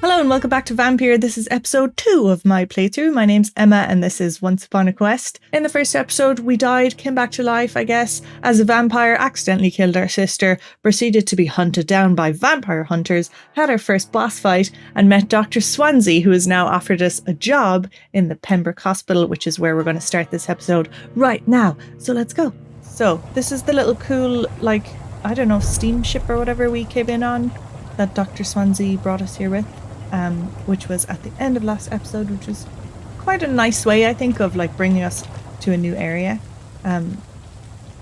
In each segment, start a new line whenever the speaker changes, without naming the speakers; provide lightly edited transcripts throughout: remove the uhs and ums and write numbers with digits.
Hello and welcome back to Vampyr. This is episode 2 of my playthrough. My name's Emma and this is Once Upon a Quest. In the first episode, we died, came back to life, I guess, as a vampire, accidentally killed our sister, proceeded to be hunted down by vampire hunters, had our first boss fight, and met Dr. Swansea, who has now offered us a job in the Pembroke hospital, which is where we're going to start this episode right now. So let's go. So this is the little cool, I don't know, steamship or whatever we came in on that Dr. Swansea brought us here with. Which was at the end of last episode, which was quite a nice way, I think, of bringing us to a new area,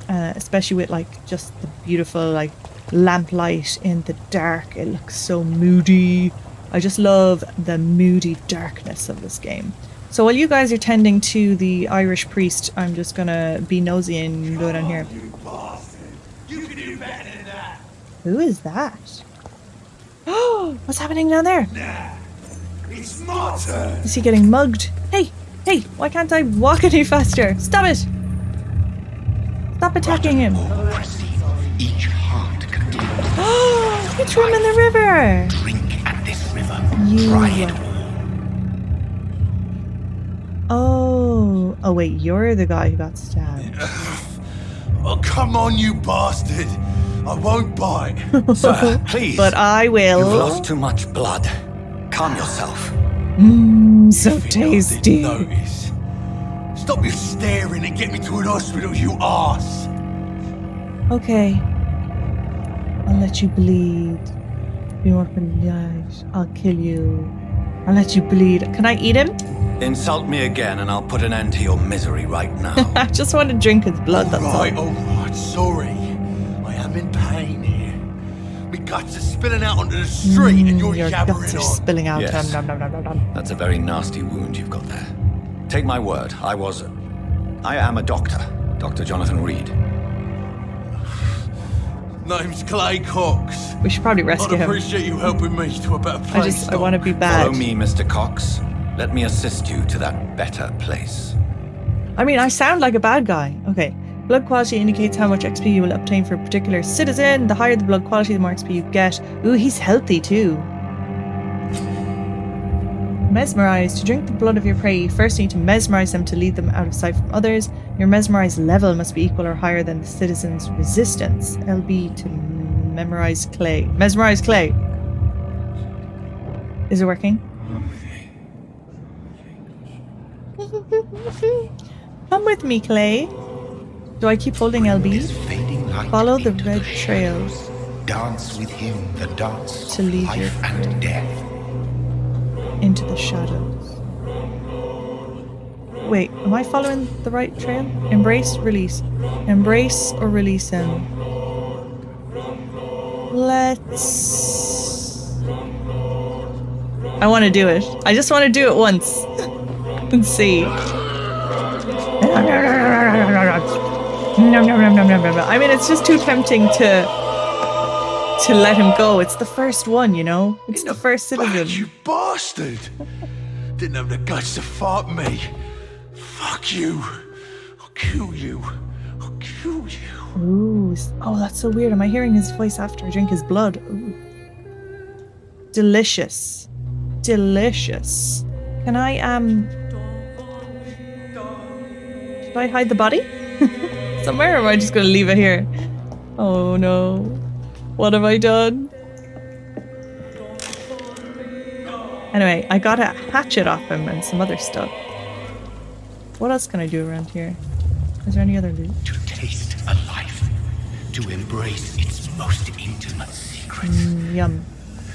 especially with just the beautiful lamplight in the dark. It looks so moody. I just love the moody darkness of this game. So while you guys are tending to the Irish priest, I'm just gonna be nosy and go down here.
You can do better than that.
Who is that? Oh, what's happening down there?
Nah, it's my turn.
Is he getting mugged? Hey, why can't I walk any faster? Stop it! Stop attacking him.
Each heart contains.
Oh, he threw him in the river.
Drink at this river.
You. Oh wait, you're the guy who got stabbed.
Oh, come on, you bastard. I won't bite.
Sir, please.
But I will.
You've lost too much blood. Calm yourself.
So tasty.
Notice. Stop your staring and get me to an hospital, you arse.
Okay. I'll let you bleed. Be more polite. I'll kill you. I'll let you bleed. Can I eat him?
Insult me again and I'll put an end to your misery right now.
I just want to drink his blood, that's all.
All right, sorry. I am in pain here. My guts are spilling out onto the street and you're
Your
jabbering
guts are
on.
spilling out.
Yes.
Nom, nom, nom, nom, nom.
That's a very nasty wound you've got there. Take my word, I am a doctor. Dr. Jonathan Reed.
Name's Clay Cox.
We should probably rescue
I'd
him.
appreciate you helping me to a better place.
I want to be bad.
Follow me, Mr. Cox. Let me assist you to that better place.
I mean, I sound like a bad guy. Okay. Blood quality indicates how much XP you will obtain for a particular citizen. The higher the blood quality, the more XP you get. Ooh, he's healthy too. Mesmerize. To drink the blood of your prey, you first need to mesmerize them to lead them out of sight from others. Your mesmerized level must be equal or higher than the citizen's resistance. LB to memorize clay. Mesmerize clay. Is it working? Come with me, Clay. Do I keep holding LB? Follow the red trails.
Dance with him the dance
To lead
of
your
life and death.
Into the shadows. Wait, am I following the right trail? Embrace, release. Embrace or release him. Let's... I want to do it. I just want to do it once. And see. I mean, it's just too tempting to let him go. It's the first one, you know? It's the first citizen.
You bastard! Didn't have the guts to fight me. Fuck you. I'll kill you. I'll kill you.
Ooh. Oh, that's so weird. Am I hearing his voice after I drink his blood? Ooh. Delicious. Delicious. Can I, should I hide the body? Somewhere, or am I just gonna leave it here? Oh no. What have I done? Anyway, I got a hatchet off him and some other stuff. What else can I do around here? Is there any other loot?
To taste a life. To embrace its most intimate secrets.
Yum.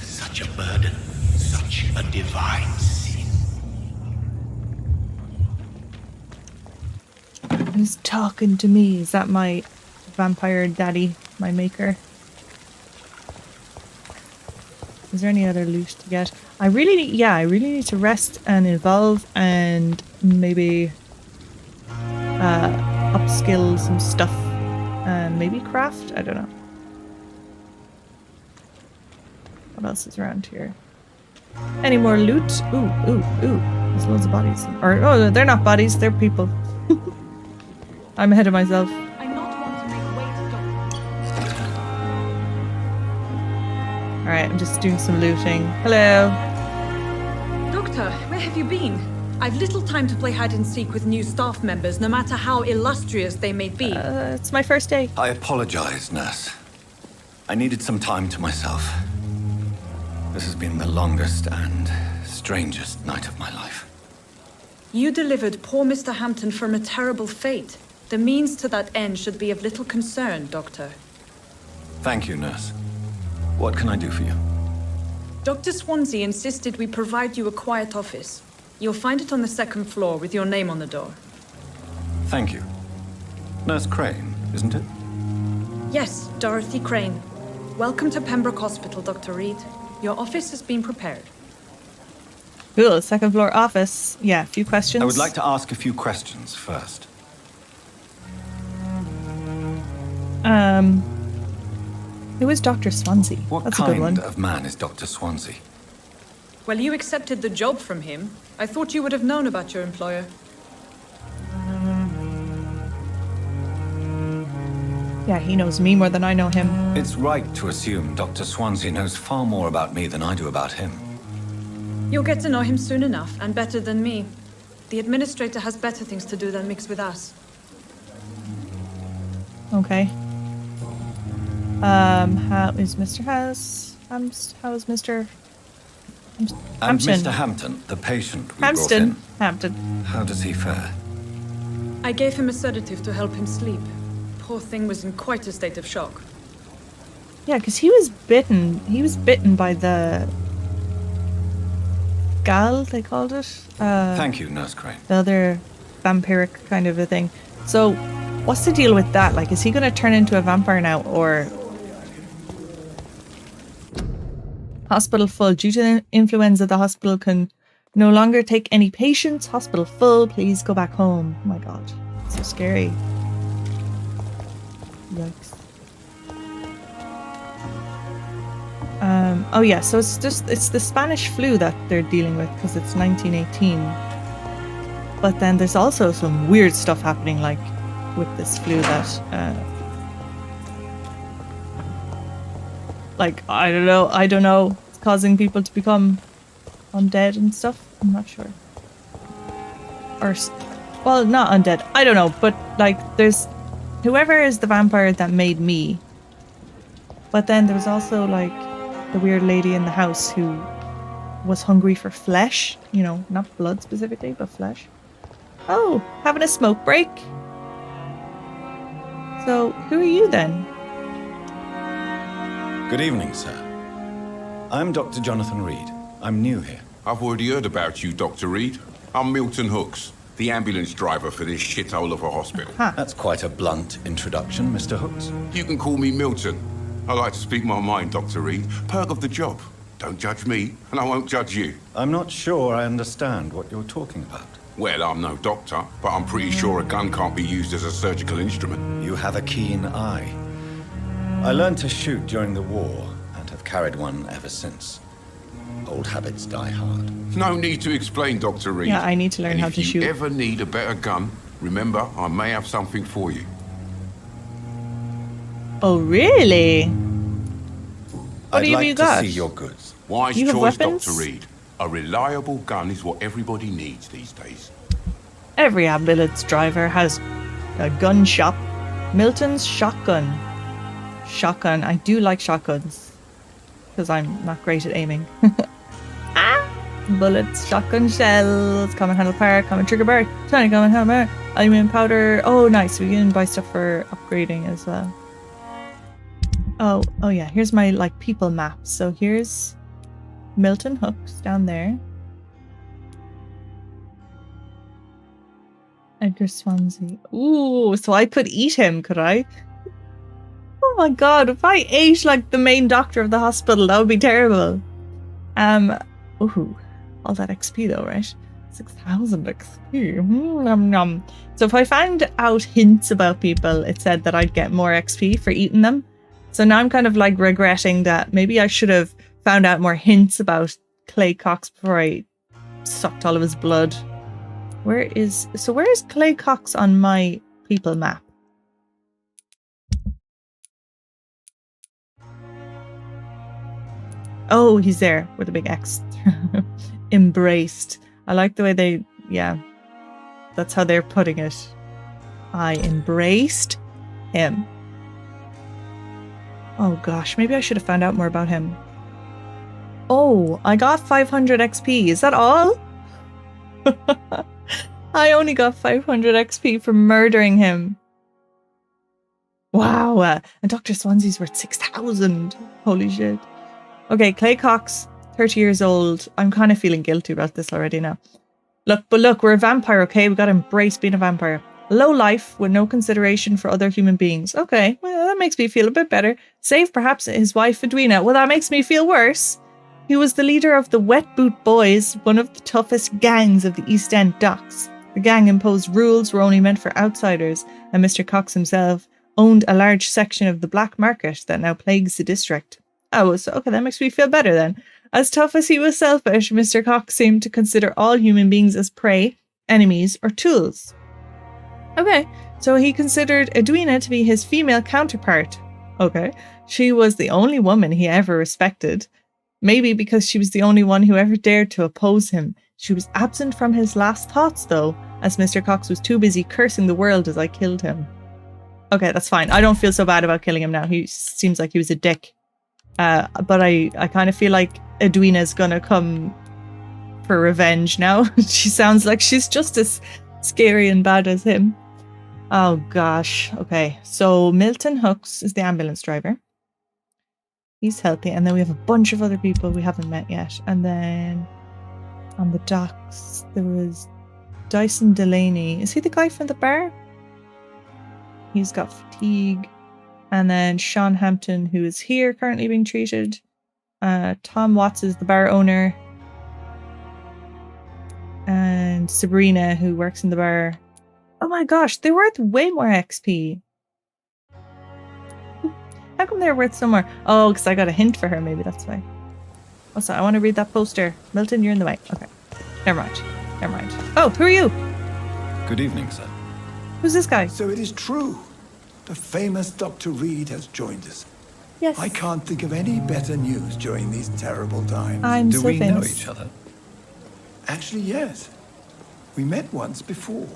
Such a burden. Such a divine sin.
Who's talking to me? Is that my vampire daddy, my maker? Is there any other loot to get? I really need to rest and evolve and maybe upskill some stuff and maybe craft? I don't know. What else is around here? Any more loot? Ooh. There's loads of bodies. Or, oh, they're not bodies, they're people. I'm ahead of myself. Alright, I'm just doing some looting. Hello.
Doctor, where have you been? I've little time to play hide and seek with new staff members, no matter how illustrious they may be.
It's my first day.
I apologize, nurse. I needed some time to myself. This has been the longest and strangest night of my life.
You delivered poor Mr. Hampton from a terrible fate. The means to that end should be of little concern, Doctor.
Thank you, nurse. What can I do for you?
Dr. Swansea insisted we provide you a quiet office. You'll find it on the second floor with your name on the door.
Thank you. Nurse Crane, isn't it?
Yes, Dorothy Crane. Welcome to Pembroke Hospital, Dr. Reed. Your office has been prepared.
Cool, second floor office. Yeah, a few questions.
I would like to ask a few questions first.
Who is Dr. Swansea?
What
That's a good one.
kind of man is Dr. Swansea?
Well, you accepted the job from him. I thought you would have known about your employer.
Yeah, he knows me more than I know him.
It's right to assume Dr. Swansea knows far more about me than I do about him.
You'll get to know him soon enough, and better than me. The administrator has better things to do than mix with us.
Okay. How is Mr. House? How is Mr.
And
Hampton?
Mr. Hampton, the patient we brought
Hampton.
in,
Hampton.
how does he fare?
I gave him a sedative to help him sleep. Poor thing was in quite a state of shock.
Yeah, because he was bitten. He was bitten by the gal, they called it.
Thank you, Nurse Crane.
The other vampiric kind of a thing. So, what's the deal with that? Like, is he going to turn into a vampire now, or... Hospital full. Due to influenza, the hospital can no longer take any patients. Hospital full. Please go back home. Oh my god. So scary. Yikes. Oh yeah, so it's the Spanish flu that they're dealing with because it's 1918. But then there's also some weird stuff happening, like with this flu that like I don't know, it's causing people to become undead and stuff. I'm not sure. Or well, not undead. I don't know, but like there's whoever is the vampire that made me. But then there was also like the weird lady in the house who was hungry for flesh, you know, not blood specifically, but flesh. Oh, having a smoke break. So, who are you then?
Good evening, sir. I'm Dr. Jonathan Reed. I'm new here.
I've already heard about you, Dr. Reed. I'm Milton Hooks, the ambulance driver for this shithole of a hospital.
That's quite a blunt introduction, Mr. Hooks.
You can call me Milton. I like to speak my mind, Dr. Reed. Perk of the job. Don't judge me, and I won't judge you.
I'm not sure I understand what you're talking about.
Well, I'm no doctor, but I'm pretty sure a gun can't be used as a surgical instrument.
You have a keen eye. I learned to shoot during the war and have carried one ever since. Old habits die hard.
No need to explain, Dr. Reed.
Yeah, I need to learn
And
how to shoot.
If you ever need a better gun, remember, I may have something for you.
Oh, really? What
I'd
have
like
you
to
got?
see your goods.
Wise
You have
choice,
weapons?
Dr. Reed. A reliable gun is what everybody needs these days.
Every ambulance driver has a gun shop. Milton's shotgun. Shotgun. I do like shotguns. Because I'm not great at aiming. Bullets, shotgun shells, common handle part, common trigger bar, tiny common hammer, aluminum powder. Oh, nice. We can buy stuff for upgrading as well. Oh yeah. Here's my like people map. So here's Milton Hooks down there. Edgar Swansea. Ooh, so I could eat him, could I? Oh my god, if I ate like the main doctor of the hospital, that would be terrible. Ooh, all that XP though, right? 6,000 XP. Nom nom. So if I found out hints about people, it said that I'd get more XP for eating them. So now I'm kind of like regretting that maybe I should have found out more hints about Clay Cox before I sucked all of his blood. Where is Clay Cox on my people map? Oh, he's there with a big X. embraced. I like the way they, yeah, that's how they're putting it. I embraced him. Oh gosh, maybe I should have found out more about him. Oh, I got 500 XP. Is that all? I only got 500 XP for murdering him. Wow. And Dr. Swansea's worth 6,000. Holy shit. Okay, Clay Cox, 30 years old. I'm kind of feeling guilty about this already now. Look, we're a vampire, okay? We gotta embrace being a vampire. Low life with no consideration for other human beings. Okay, well, that makes me feel a bit better. Save perhaps his wife, Edwina. Well, that makes me feel worse. He was the leader of the Wet Boot Boys, one of the toughest gangs of the East End docks. The gang imposed rules were only meant for outsiders, and Mr. Cox himself owned a large section of the black market that now plagues the district. Oh, so okay, that makes me feel better then. As tough as he was selfish, Mr. Cox seemed to consider all human beings as prey, enemies, or tools. Okay, so he considered Edwina to be his female counterpart. Okay, she was the only woman he ever respected. Maybe because she was the only one who ever dared to oppose him. She was absent from his last thoughts, though, as Mr. Cox was too busy cursing the world as I killed him. Okay, that's fine. I don't feel so bad about killing him now. He seems like he was a dick. But I kind of feel like Edwina's gonna come for revenge now. She sounds like she's just as scary and bad as him. Oh gosh. Okay, so Milton Hooks is the ambulance driver. He's healthy. And then we have a bunch of other people we haven't met yet. And then on the docks, there was Dyson Delaney. Is he the guy from the bar? He's got fatigue. And then Sean Hampton, who is here currently being treated. Tom Watts is the bar owner. And Sabrina, who works in the bar. Oh my gosh, they're worth way more XP. How come they're worth so more? Oh, because I got a hint for her, maybe that's why. Also, I want to read that poster. Milton, you're in the way. Okay. Never mind. Oh, who are you?
Good evening, sir.
Who's this guy?
So it is true. The famous Dr. Reed has joined us.
Yes.
I can't think of any better news during these terrible times.
I'm
Do
so
we
famous.
know each other?
Actually, yes. We met once before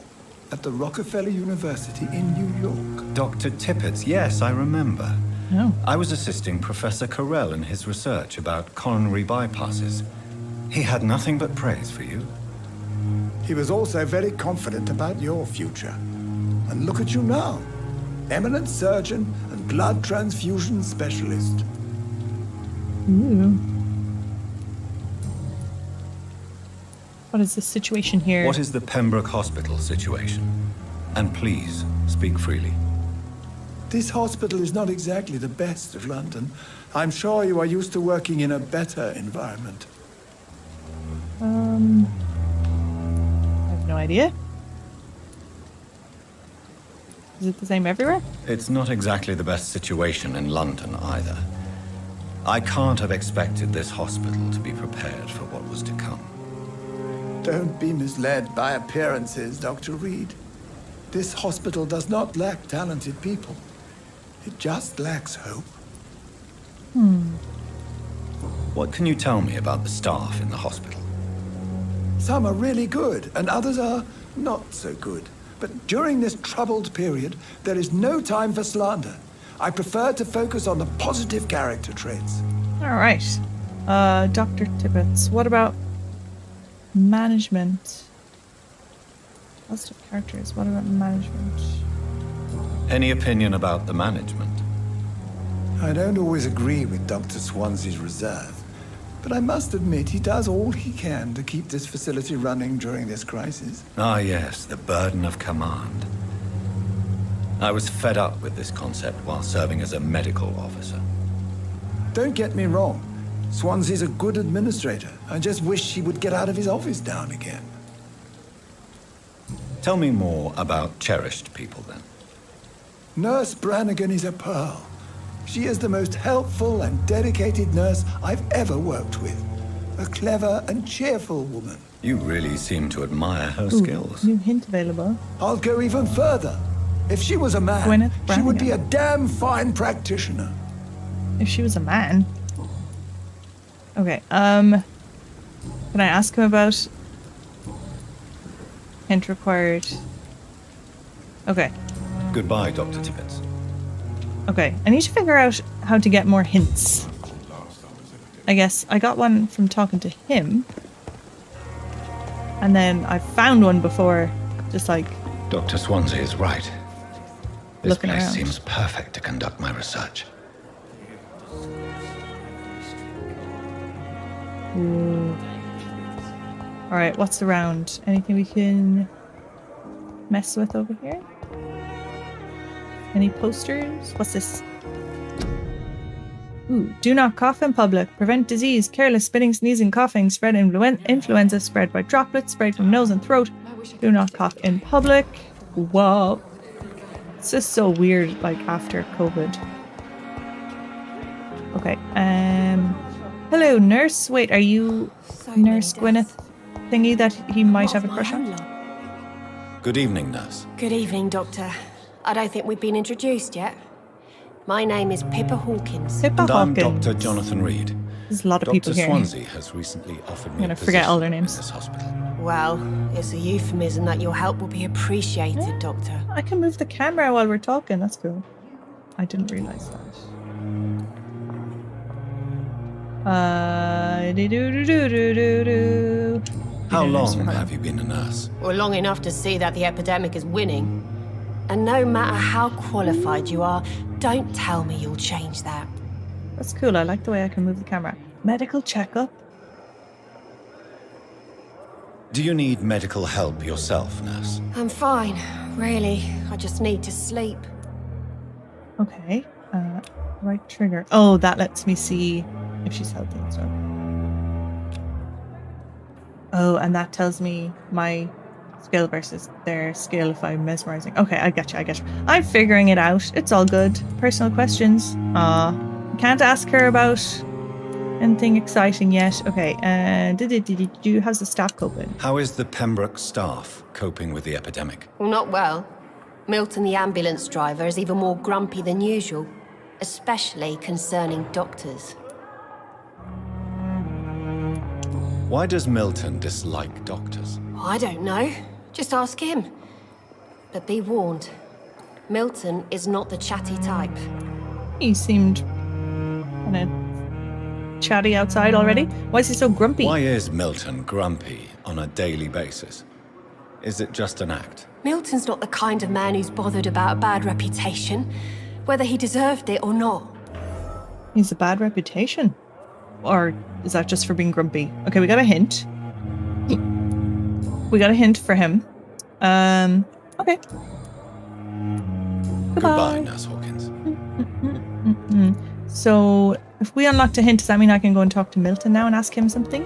at the Rockefeller University in New York.
Dr. Tippett, yes, I remember.
Oh.
I was assisting Professor Carell in his research about coronary bypasses. He had nothing but praise for you.
He was also very confident about your future. And look at you now. Eminent surgeon and blood transfusion specialist.
Ooh. What is the situation here?
What is the Pembroke Hospital situation? And please, speak freely.
This hospital is not exactly the best of London. I'm sure you are used to working in a better environment.
I have no idea. Is it the same everywhere?
It's not exactly the best situation in London either. I can't have expected this hospital to be prepared for what was to come.
Don't be misled by appearances, Dr. Reed. This hospital does not lack talented people. It just lacks hope.
What can you tell me about the staff in the hospital?
Some are really good, and others are not so good. But during this troubled period, there is no time for slander. I prefer to focus on the positive character traits.
All right. Dr. Tippett, what about management? Positive characters. What about management?
Any opinion about the management?
I don't always agree with Dr. Swansea's reserve, but I must admit he does all he can to keep this facility running during this crisis.
Ah, yes, the burden of command. I was fed up with this concept while serving as a medical officer.
Don't get me wrong. Swansea's a good administrator. I just wish he would get out of his office now and again.
Tell me more about cherished people, then.
Nurse Brannigan is a pearl. She is the most helpful and dedicated nurse I've ever worked with. A clever and cheerful woman.
You really seem to admire her
Ooh,
skills.
new hint available.
I'll go even further. If she was a man,
Gwyneth
she would be a
Brannigan.
damn fine practitioner.
If she was a man. Okay, Can I ask him about hint required? Okay.
Goodbye, Dr. Tibbets.
Okay. I need to figure out how to get more hints. I guess I got one from talking to him. And then I found one before, just like...
Dr. Swansea is right. This
Looking
place
around.
seems perfect to conduct my research.
Ooh. Alright, what's around? Anything we can mess with over here? Any posters? What's this? Ooh, do not cough in public. Prevent disease. Careless spitting, sneezing, coughing. Spread influenza spread by droplets sprayed from nose and throat. Do not cough in public. Whoa. It's just so weird, like, after COVID. Okay, hello, nurse. Wait, are you Nurse Gwyneth thingy that he might have a crush on?
Good evening, nurse.
Good evening, Doctor. I don't think we've been introduced yet. My name is Pippa Hawkins.
Pippa
And I'm
Hawkins.
Dr. Jonathan Reed.
There's a lot of
Dr.
people here.
Swansea has recently offered me
I'm
a
gonna forget all their
position
names.
in this hospital.
Well, it's a euphemism that your help will be appreciated, Doctor.
I can move the camera while we're talking. That's cool. I didn't realize that.
How long have you been a nurse?
Well, long enough to see that the epidemic is winning. And no matter how qualified you are, don't tell me you'll change that.
That's cool. I like the way I can move the camera. Medical checkup.
Do you need medical help yourself, nurse?
I'm fine, really. I just need to sleep.
Okay. Right trigger. Oh, that lets me see if she's healthy and stuff. Oh, and that tells me my skill versus their skill if I'm mesmerizing. Okay, I get you. I'm figuring it out. It's all good. Personal questions. Can't ask her about anything exciting yet. Okay, how's the staff coping?
How is the Pembroke staff coping with the epidemic?
Well, not well. Milton, the ambulance driver, is even more grumpy than usual, especially concerning doctors.
Why does Milton dislike doctors?
I don't know. Just ask him. But be warned, Milton is not the chatty type.
He seemed kind of chatty outside already. Why is he so grumpy?
Why is Milton grumpy on a daily basis? Is it just an act?
Milton's not the kind of man who's bothered about a bad reputation, whether he deserved it or not.
He's a bad reputation. Or is that just for being grumpy? Okay, we got a hint. We got a hint for him. Okay.
Goodbye, Nurse Hawkins.
So, if we unlocked a hint, does that mean I can go and talk to Milton now and ask him something?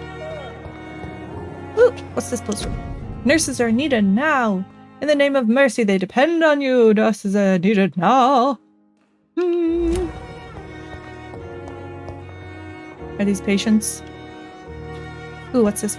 Ooh, what's this poster? Nurses are needed now. In the name of mercy, they depend on you. Nurses are needed now. Are these patients? Ooh, what's this?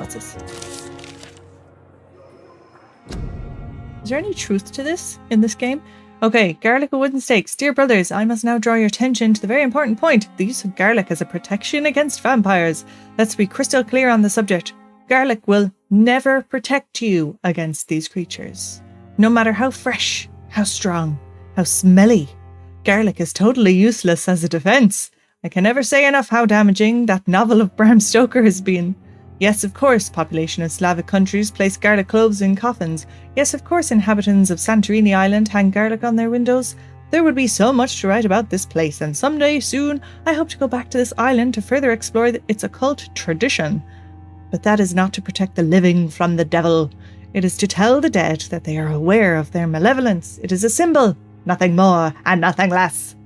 Is there any truth to this in this game? Okay, garlic with wooden stakes. Dear brothers, I must now draw your attention to the very important point. The use of garlic as a protection against vampires. Let's be crystal clear on the subject. Garlic will never protect you against these creatures. No matter how fresh, how strong, how smelly. Garlic is totally useless as a defense. I can never say enough how damaging that novel of Bram Stoker has been. Yes, of course, population of Slavic countries place garlic cloves in coffins. Yes, of course, inhabitants of Santorini Island hang garlic on their windows. There would be so much to write about this place, and someday soon I hope to go back to this island to further explore its occult tradition. But that is not to protect the living from the devil. It is to tell the dead that they are aware of their malevolence. It is a symbol, nothing more and nothing less.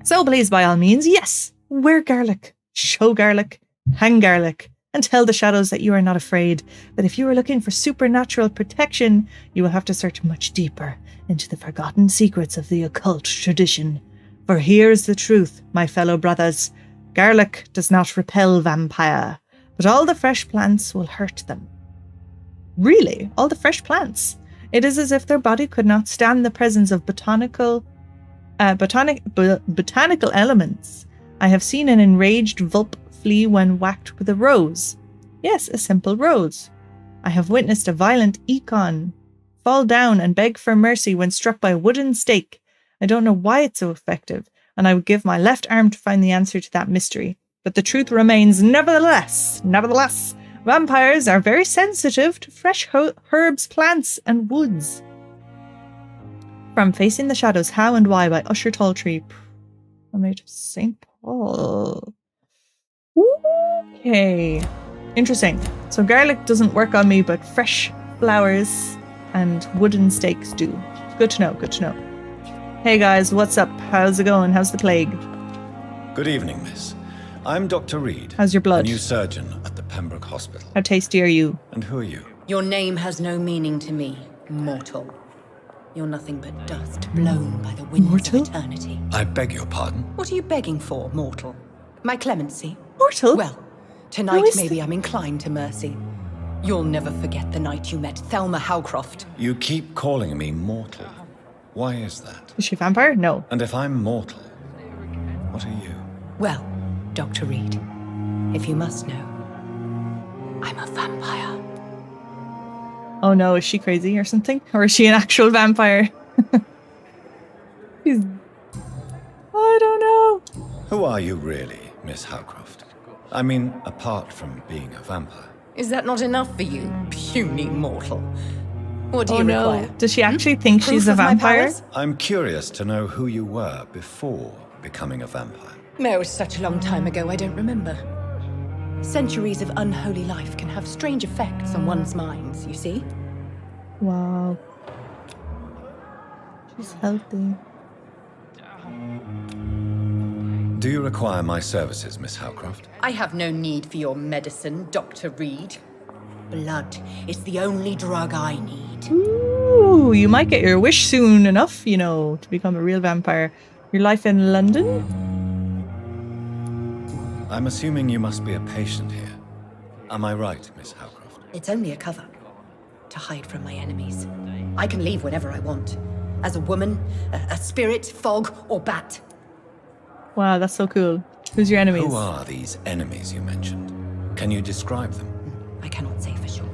So please, by all means, yes, wear garlic, show garlic, hang garlic, and tell the shadows that you are not afraid, that if you are looking for supernatural protection, you will have to search much deeper into the forgotten secrets of the occult tradition. For here's the truth, my fellow brothers. Garlic does not repel vampire, but all the fresh plants will hurt them. Really? All the fresh plants? It is as if their body could not stand the presence of botanical elements. I have seen an enraged vulp flee when whacked with a rose. Yes, a simple rose. I have witnessed a violent econ fall down and beg for mercy when struck by a wooden stake. I don't know why it's so effective, and I would give my left arm to find the answer to that mystery. But the truth remains, nevertheless, vampires are very sensitive to fresh herbs, plants, and woods. From Facing the Shadows, How and Why by Usher Talltree. I made St. Paul. Okay. Interesting. So garlic doesn't work on me, but fresh flowers and wooden stakes do. Good to know, good to know. Hey guys, what's up? How's it going? How's the plague?
Good evening, miss. I'm Dr. Reed.
How's your blood?
A new surgeon at the Pembroke Hospital.
How tasty are you?
And who are you?
Your name has no meaning to me, mortal. You're nothing but dust blown by the winds of eternity.
I beg your pardon?
What are you begging for, mortal? My clemency?
Mortal?
Well, tonight maybe I'm inclined to mercy. You'll never forget the night you met Thelma Howcroft.
You keep calling me mortal. Why is that?
Is she a vampire? No.
And if I'm mortal, what are you?
Well, Dr. Reed, if you must know, I'm a vampire.
Oh no, is she crazy or something? Or is she an actual vampire? I don't know.
Who are you really, Miss Howcroft? I mean, apart from being a vampire.
Is that not enough for you, puny mortal? What do you
no.
require?
Does she actually think
Proof
she's a
of my
vampire?
powers?
I'm curious to know who you were before becoming a vampire.
No, it was such a long time ago, I don't remember. Centuries of unholy life can have strange effects on one's minds, you see?
Wow. She's healthy.
Do you require my services, Miss Howcroft?
I have no need for your medicine, Dr. Reed. Blood is the only drug I need.
Ooh, you might get your wish soon enough, you know, to become a real vampire. Your life in London?
I'm assuming you must be a patient here. Am I right, Miss Howcroft?
It's only a cover. To hide from my enemies. I can leave whenever I want. As a woman, a spirit, fog, or bat.
Wow, that's so cool. Who's your enemies?
Who are these enemies you mentioned? Can you describe them?
I cannot say for sure.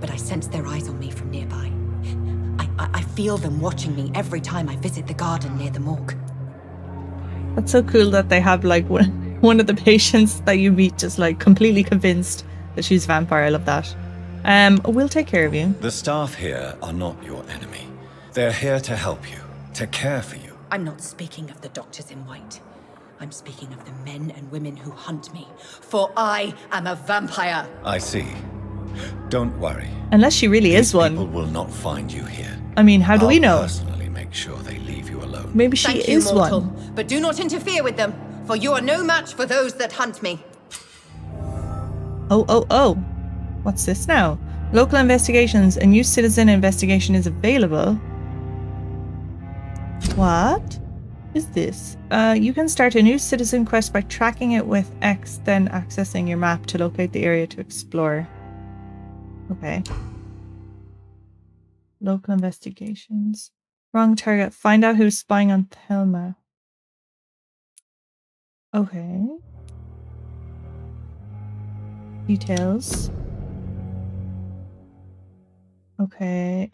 But I sense their eyes on me from nearby. I feel them watching me every time I visit the garden near the morgue.
That's so cool that they have like one of the patients that you meet just like completely convinced that she's a vampire. I love that. We'll take care of you.
The staff here are not your enemy. They're here to help you, to care for you.
I'm not speaking of the doctors in white. I'm speaking of the men and women who hunt me. For I am a vampire.
I see. Don't worry.
Unless she really is one.
People will not find you here.
I mean, how do we know?
I'll personally make sure they leave you alone.
Maybe she
Thank you,
is
mortal,
one.
but do not interfere with them, for you are no match for those that hunt me.
Oh. What's this now? Local investigations. A new citizen investigation is available. What is this? You can start a new citizen quest by tracking it with X, then accessing your map to locate the area to explore. Okay. Local investigations. Wrong target. Find out who's spying on Thelma. Okay. Details. Okay.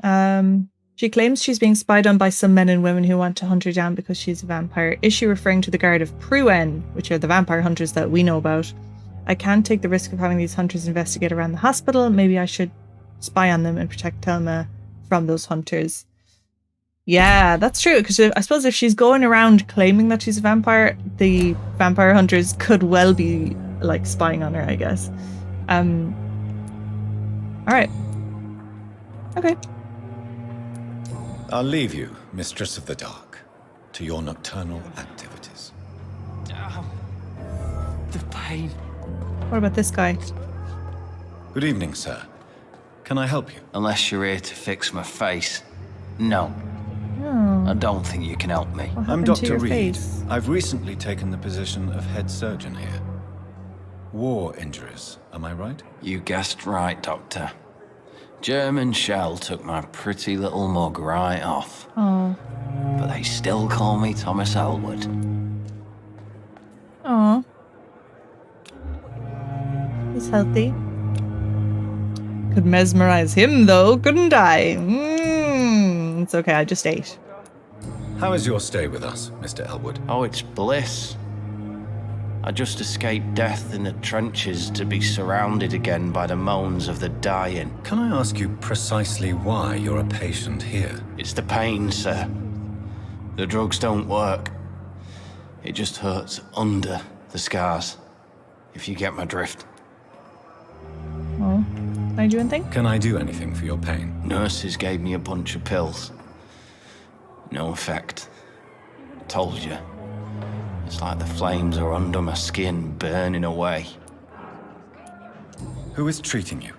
She claims she's being spied on by some men and women who want to hunt her down because she's a vampire. Is she referring to the Guard of Pruen, which are the vampire hunters that we know about? I can't take the risk of having these hunters investigate around the hospital. Maybe I should spy on them and protect Thelma from those hunters. Yeah, that's true. Because I suppose if she's going around claiming that she's a vampire, the vampire hunters could well be like spying on her, I guess. All right. Okay.
I'll leave you, Mistress of the Dark, to your nocturnal activities.
The pain.
What about this guy?
Good evening, sir. Can I help you?
Unless you're here to fix my face. No,
Oh,
I don't think you can help me.
what
I'm
happened to
Dr.
your
Reed.
face?
I've recently taken the position of head surgeon here. War injuries, am I right?
You guessed right, Doctor. German shell took my pretty little mug right off.
Oh.
But they still call me Thomas Elwood.
Oh. He's healthy. Could mesmerize him though, couldn't I? It's okay, I just ate.
How is your stay with us, Mr. Elwood?
Oh, it's bliss. I just escaped death in the trenches to be surrounded again by the moans of the dying.
Can I ask you precisely why you're a patient here?
It's the pain, sir. The drugs don't work. It just hurts under the scars, if you get my drift.
Oh, can I do anything?
Can I do anything for your pain?
Nurses gave me a bunch of pills. No effect. Told you. It's like the flames are under my skin, burning away.
Who is treating you?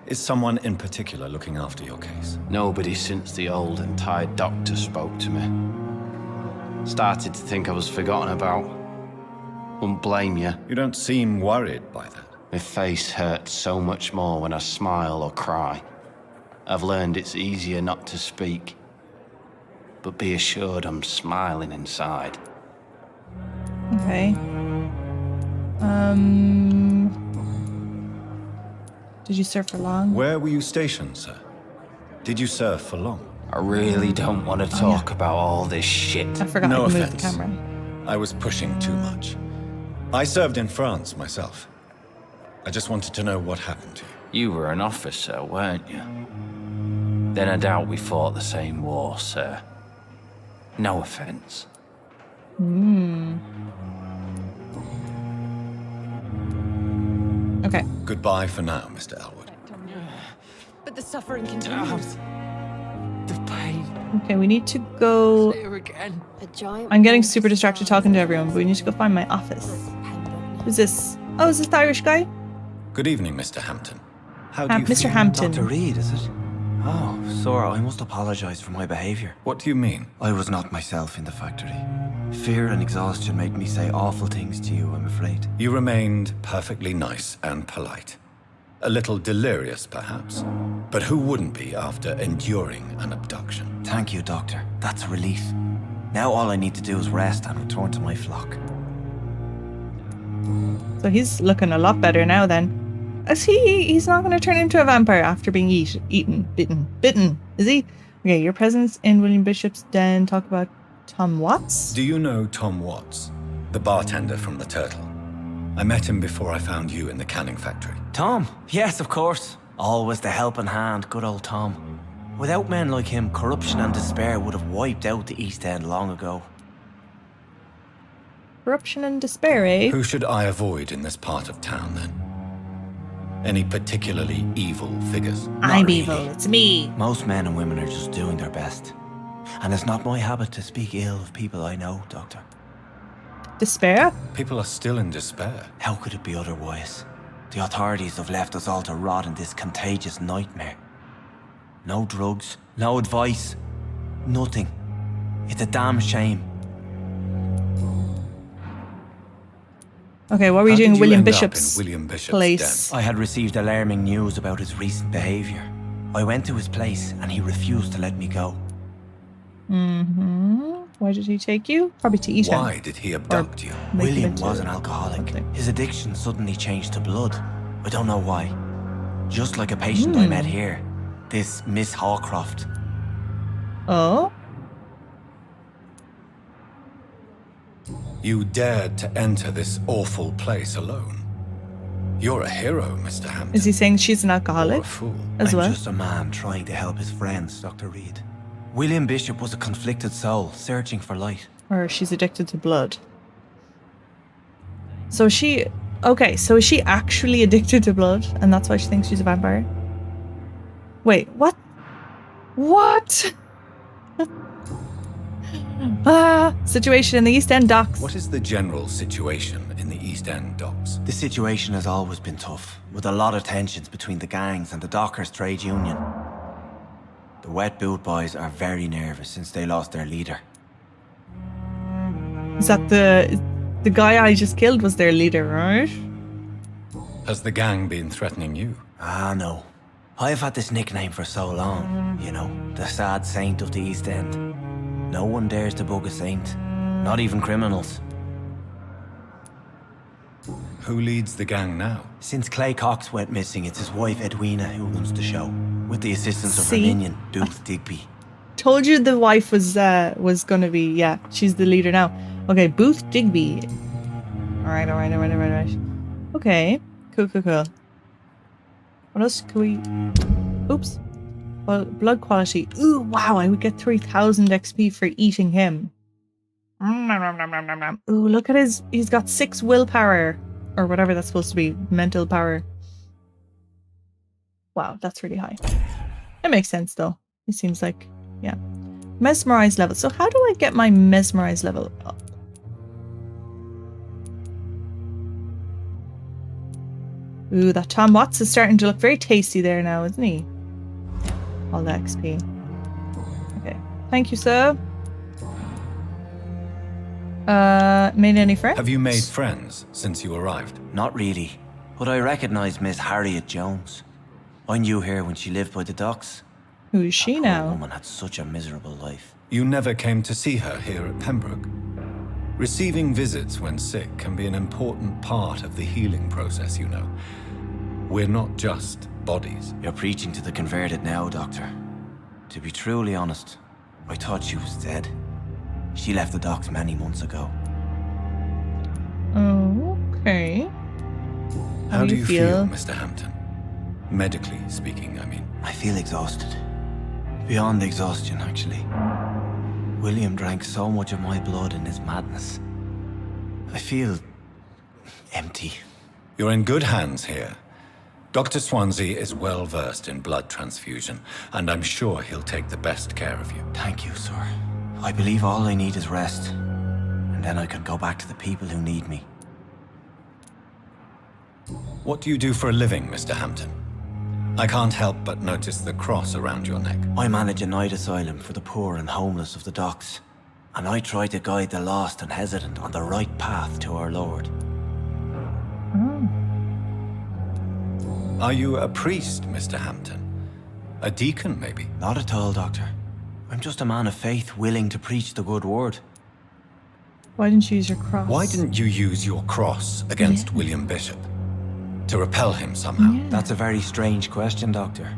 Is someone in particular looking after your case?
Nobody since the old and tired doctor spoke to me. Started to think I was forgotten about. Wouldn't blame you.
You don't seem worried by that.
My face hurts so much more when I smile or cry. I've learned it's easier not to speak. But be assured I'm smiling inside.
Okay. Did you serve for long?
Where were you stationed, sir? Did you serve for long?
I really don't want to talk about all this shit.
I forgot
No
to move
offense.
the camera.
I was pushing too much. I served in France myself. I just wanted to know what happened to you.
You were an officer, weren't you? Then I doubt we fought the same war, sir. No offense.
Okay.
Goodbye for now, Mr. Elwood.
But the suffering continues.
The pain.
Okay, we need to go.
Here again.
A giant
I'm getting
ball
super distracted talking to everyone, but we need to go find my office.
Pembroke.
Who's this? Oh, is this the Irish guy?
Good evening, Mr. Hampton. How do you
Mr.
feel?
Hampton.
Dr. Reed, is it? Oh, Sora, I must apologize for my behavior.
What do you mean?
I was not myself in the factory. Fear and exhaustion made me say awful things to you, I'm afraid.
You remained perfectly nice and polite. A little delirious, perhaps. But who wouldn't be after enduring an abduction?
Thank you, Doctor. That's a relief. Now all I need to do is rest and return to my flock.
So he's looking a lot better now then. Is he's not going to turn into a vampire after being bitten, is he? Okay, your presence in William Bishop's den, talk about Tom Watts?
Do you know Tom Watts, the bartender from the Turtle? I met him before I found you in the canning factory.
Tom? Yes, of course. Always the helping hand, good old Tom. Without men like him, corruption and despair would have wiped out the East End long ago.
Corruption and despair, eh?
Who should I avoid in this part of town, then? Any particularly evil figures?
I'm
Not
evil,
really.
it's me.
Most men and women are just doing their best. And it's not my habit to speak ill of people I know, Doctor.
Despair?
People are still in despair.
How could it be otherwise? The authorities have left us all to rot in this contagious nightmare. No drugs, no advice, nothing. It's a damn shame.
Okay, what were you
How
doing
did
in William
end up
Bishop's
in William Bishop's
place?
den?
I had received alarming news about his recent behavior. I went to his place and he refused to let me go.
Why did he take you? Probably to eat him.
Why did he abduct you?
Make him
William
into
was an alcoholic.
something.
His addiction suddenly changed to blood. I don't know why. Just like a patient I met here. This Miss Hawcroft.
Oh?
You dared to enter this awful place alone. You're a hero, Mr. Hampton.
Is he saying she's an
Or
alcoholic
a fool.
as
I'm
well?
just a man trying to help his friends, Dr. Reed. William Bishop was a conflicted soul, searching for light.
Or she's addicted to blood? So she... Okay, so is she actually addicted to blood? And that's why she thinks she's a vampire? Wait, what? What? Situation in the East End docks.
What is the general situation in the East End docks?
The situation has always been tough, with a lot of tensions between the gangs and the Dockers Trade Union. The Wet Boot Boys are very nervous since they lost their leader.
Is that the guy I just killed was their leader, right?
Has the gang been threatening you?
Ah, no. I've had this nickname for so long, you know, the sad saint of the East End. No one dares to bug a saint, not even criminals.
Who leads the gang now?
Since Clay Cox went missing, it's his wife Edwina who runs the show, with the assistance of her
See?
minion, Booth Digby.
Told you the wife was gonna be, yeah, she's the leader now. Okay, Booth Digby. Alright. Okay, cool. What else can we... Oops. Well, blood quality. Ooh, wow, I would get 3,000 XP for eating him. Ooh, look at he's got 6 willpower. Or whatever that's supposed to be, mental power. Wow, that's really high. It makes sense though. It seems like, yeah. Mesmerize level. So how do I get my mesmerize level up? Ooh, that Tom Watts is starting to look very tasty there now, isn't he? All the XP. Okay. Thank you, sir. Made any friends?
Have you made friends since you arrived?
Not really, but I recognize Miss Harriet Jones. I knew her when she lived by the docks.
Who is she
That
now?
poor woman had such a miserable life.
You never came to see her here at Pembroke. Receiving visits when sick can be an important part of the healing process, you know. We're not just bodies.
You're preaching to the converted now, Doctor. To be truly honest, I thought she was dead. She left the docks many months ago.
Okay.
How do you feel, Mr. Hampton? Medically speaking, I mean.
I feel exhausted. Beyond exhaustion, actually. William drank so much of my blood in his madness. I feel... empty.
You're in good hands here. Dr. Swansea is well versed in blood transfusion, and I'm sure he'll take the best care of you.
Thank you, sir. I believe all I need is rest. And then I can go back to the people who need me.
What do you do for a living, Mr. Hampton? I can't help but notice the cross around your neck.
I manage a night asylum for the poor and homeless of the docks. And I try to guide the lost and hesitant on the right path to our Lord.
Are you a priest, Mr. Hampton? A deacon, maybe?
Not at all, Doctor. I'm just a man of faith willing to preach the good word.
Why didn't you use your cross?
Why didn't you use your cross against William Bishop? To repel him somehow?
Yeah.
That's a very strange question, Doctor.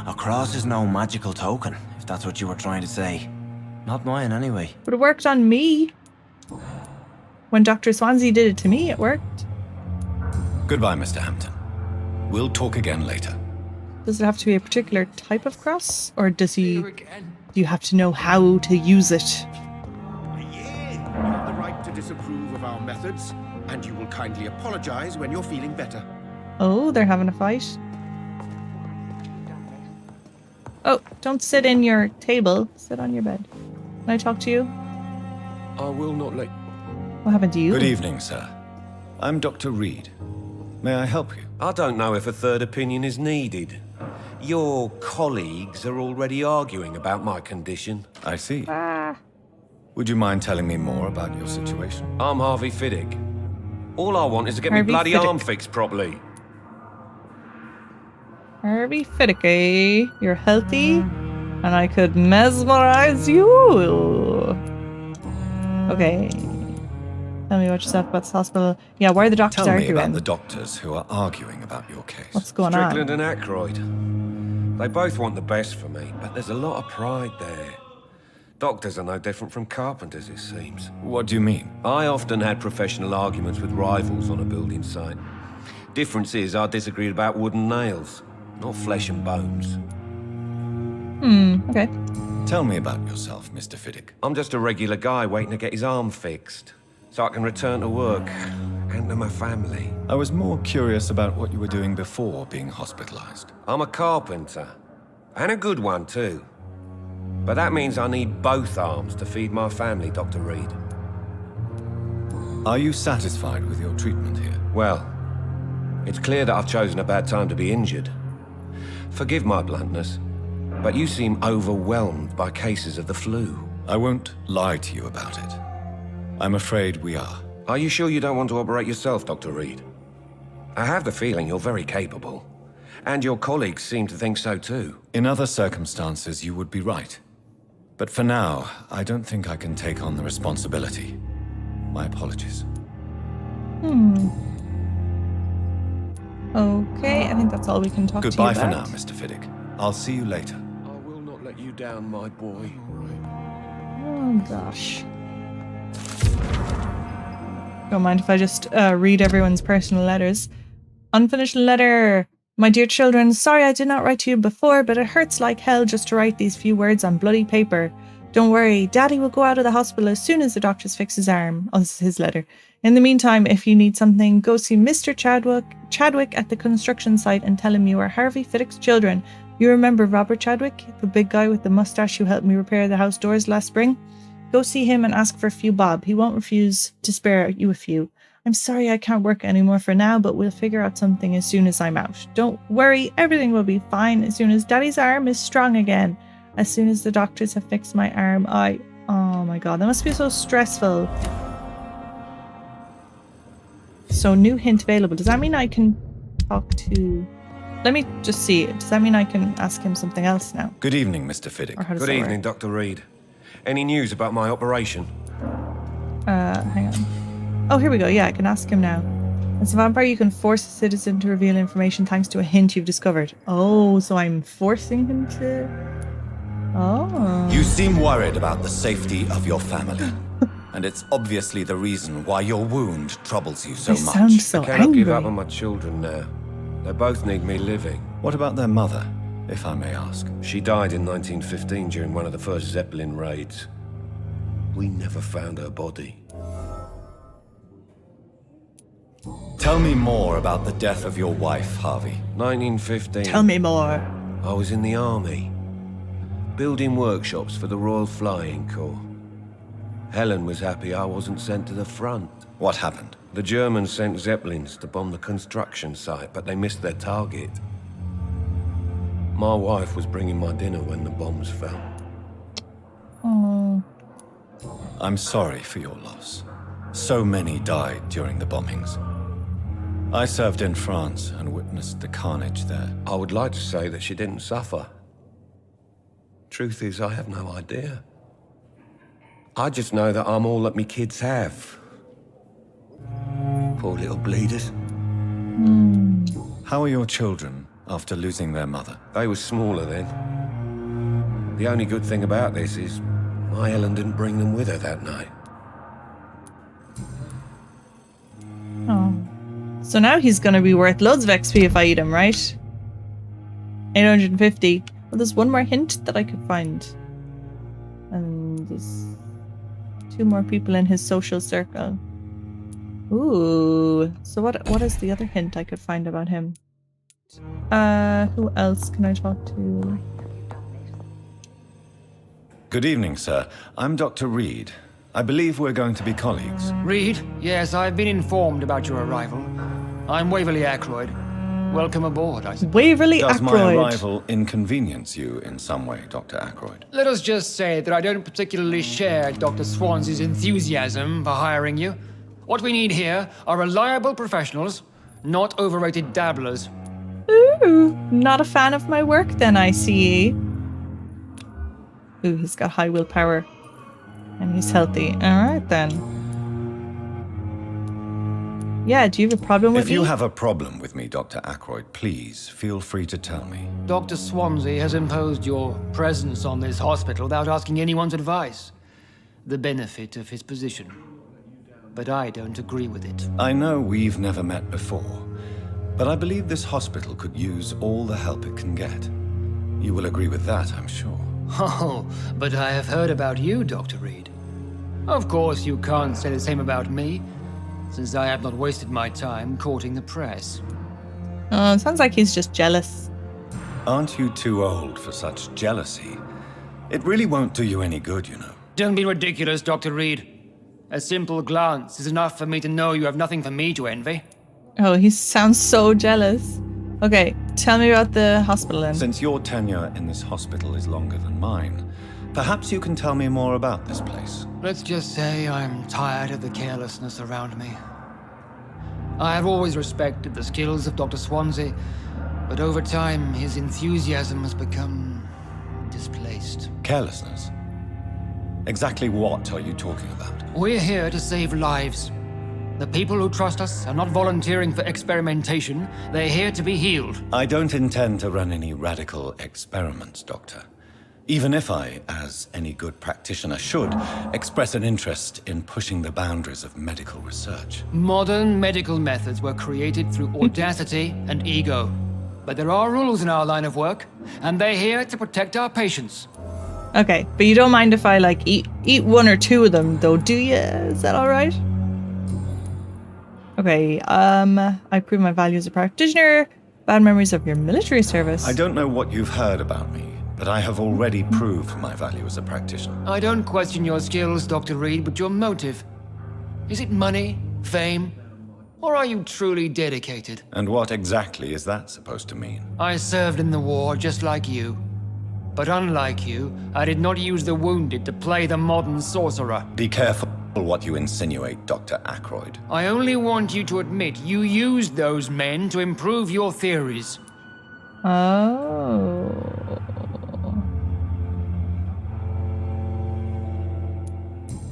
A cross is no magical token, if that's what you were trying to say. Not mine, anyway.
But it worked on me. When Dr. Swansea did it to me, it worked.
Goodbye, Mr. Hampton. We'll talk again later.
Does it have to be a particular type of cross? Or does he... Do you have to know how to use it?
You have the right to disapprove of our methods, and you will kindly apologize when you're feeling better.
Oh, they're having a fight. Oh, don't sit in your table. Sit on your bed. Can I talk to you?
I will not let...
What happened to you?
Good evening, sir. I'm Dr. Reed. May I help you?
I don't know if a third opinion is needed. Your colleagues are already arguing about my condition.
I see. Would you mind telling me more about your situation?
I'm Harvey Fiddick. All I want is to get my
Harvey
bloody
Fiddick.
arm fixed properly.
Harvey Fiddick, you're healthy, and I could mesmerize you. Okay. Tell me about yourself, about this hospital. Yeah, why are the doctors
Tell me
arguing?
about the doctors who are arguing about your case.
What's going
Strickland
on?
and Aykroyd. They both want the best for me, but there's a lot of pride there. Doctors are no different from carpenters, it seems.
What do you mean?
I often had professional arguments with rivals on a building site. Difference is I disagreed about wooden nails, not flesh and bones.
Okay.
Tell me about yourself, Mr. Fiddick.
I'm just a regular guy waiting to get his arm fixed, so I can return to work and to my family.
I was more curious about what you were doing before being hospitalized.
I'm a carpenter, and a good one too. But that means I need both arms to feed my family, Dr. Reed.
Are you satisfied with your treatment here?
Well, it's clear that I've chosen a bad time to be injured. Forgive my bluntness, but you seem overwhelmed by cases of the flu.
I won't lie to you about it. I'm afraid we are.
Are you sure you don't want to operate yourself, Dr. Reed? I have the feeling you're very capable. And your colleagues seem to think so too.
In other circumstances, you would be right. But for now, I don't think I can take on the responsibility. My apologies.
Okay, I think that's all we can talk
Goodbye
to
for
you
now,
about.
Mr. Fiddick. I'll see you later.
I will not let you down, my boy.
Oh, gosh. Don't mind if I just read everyone's personal letters. Unfinished letter. My dear children, sorry I did not write to you before, but it hurts like hell just to write these few words on bloody paper. Don't worry, Daddy will go out of the hospital as soon as the doctors fix his arm. Oh, this is his letter. In the meantime, if you need something, go see Mr. Chadwick at the construction site and tell him you are Harvey Fiddick's children. You remember Robert Chadwick, the big guy with the mustache who helped me repair the house doors last spring? Go see him and ask for a few bob. He won't refuse to spare you a few. I'm sorry I can't work anymore for now, but we'll figure out something as soon as I'm out. Don't worry, everything will be fine as soon as Daddy's arm is strong again. As soon as the doctors have fixed my arm, oh my god, that must be so stressful. So, new hint available. Does that mean I can talk to... Let me just see. Does that mean I can ask him something else now?
Good evening, Mr. Fiddick.
Good evening, Dr. Reed. Any news about my operation?
Hang on. Oh, here we go. Yeah, I can ask him now. As a vampire, you can force a citizen to reveal information thanks to a hint you've discovered. Oh, so I'm forcing him to... Oh.
You seem worried about the safety of your family. And it's obviously the reason why your wound troubles you so much.
Sound so
I cannot
angry.
give up on my children now. They both need me living.
What about their mother, if I may ask?
She died in 1915 during one of the first Zeppelin raids. We never found her body.
Tell me more about the death of your wife, Harvey.
1915.
Tell me more.
I was in the army, building workshops for the Royal Flying Corps. Helen was happy I wasn't sent to the front.
What happened?
The Germans sent Zeppelins to bomb the construction site, but they missed their target. My wife was bringing my dinner when the bombs fell.
Oh.
I'm sorry for your loss. So many died during the bombings. I served in France and witnessed the carnage there.
I would like to say that she didn't suffer. Truth is, I have no idea. I just know that I'm all that me kids have. Poor little bleeders.
How are your children after losing their mother?
They were smaller then. The only good thing about this is my Helen didn't bring them with her that night.
Oh. So now he's going to be worth loads of XP if I eat him, right? 850. Well, there's one more hint that I could find. And there's 2 more people in his social circle. Ooh. So what is the other hint I could find about him? Who else can I talk to?
Good evening, sir. I'm Dr. Reed. I believe we're going to be colleagues.
Reed? Yes, I've been informed about your arrival. I'm Waverly Ackroyd. Welcome aboard, I suppose.
Waverly
Does
Ackroyd.
my arrival inconvenience you in some way, Dr. Ackroyd?
Let us just say that I don't particularly share Dr. Swansea's enthusiasm for hiring you. What we need here are reliable professionals, not overrated dabblers.
Ooh, not a fan of my work then, I see. Ooh, he's got high willpower. And he's healthy. Alright then. Yeah, do you have a problem with me?
If you have a problem with me, Dr. Ackroyd, please feel free to tell me.
Dr. Swansea has imposed your presence on this hospital without asking anyone's advice. The benefit of his position. But I don't agree with it.
I know we've never met before, but I believe this hospital could use all the help it can get. You will agree with that, I'm sure.
Oh, but I have heard about you, Dr. Reed. Of course, you can't say the same about me, since I have not wasted my time courting the press.
Oh, it sounds like he's just jealous.
Aren't you too old for such jealousy? It really won't do you any good, you know.
Don't be ridiculous, Dr. Reed. A simple glance is enough for me to know you have nothing for me to envy.
Oh, he sounds so jealous. Okay, tell me about the hospital then.
Since your tenure in this hospital is longer than mine, perhaps you can tell me more about this place.
Let's just say I'm tired of the carelessness around me. I have always respected the skills of Dr. Swansea, but over time his enthusiasm has become displaced.
Carelessness? Exactly what are you talking about?
We're here to save lives. The people who trust us are not volunteering for experimentation. They're here to be healed.
I don't intend to run any radical experiments, Doctor. Even if I, as any good practitioner should, express an interest in pushing the boundaries of medical research.
Modern medical methods were created through audacity and ego. But there are rules in our line of work, and they're here to protect our patients.
Okay, but you don't mind if I, like, eat one or two of them, though, do you? Is that alright? Okay, I prove my value as a practitioner. Bad memories of your military service.
I don't know what you've heard about me, but I have already proved my value as a practitioner.
I don't question your skills, Dr. Reed, but your motive. Is it money, fame, or are you truly dedicated?
And what exactly is that supposed to mean?
I served in the war just like you. But unlike you, I did not use the wounded to play the modern sorcerer.
Be careful what you insinuate, Dr. Ackroyd.
I only want you to admit you used those men to improve your theories.
Oh.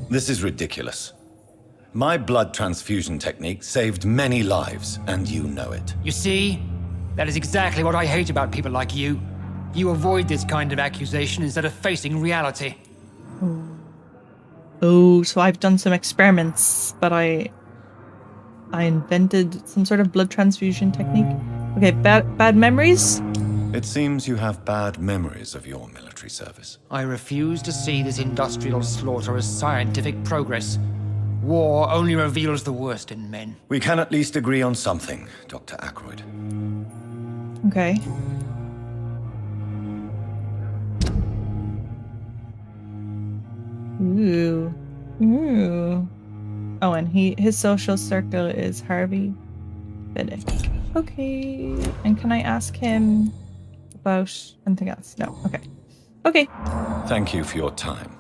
This is ridiculous. My blood transfusion technique saved many lives, and you know it.
You see? That is exactly what I hate about people like you. You avoid this kind of accusation instead of facing reality.
Oh, so I've done some experiments, but I invented some sort of blood transfusion technique. Okay, bad memories?
It seems you have bad memories of your military service.
I refuse to see this industrial slaughter as scientific progress. War only reveals the worst in men.
We can at least agree on something, Dr. Ackroyd.
Okay. Ooh. Ooh. Oh, and his social circle is Harvey Biddick. Okay. And can I ask him about anything else? No. Okay. Okay.
Thank you for your time.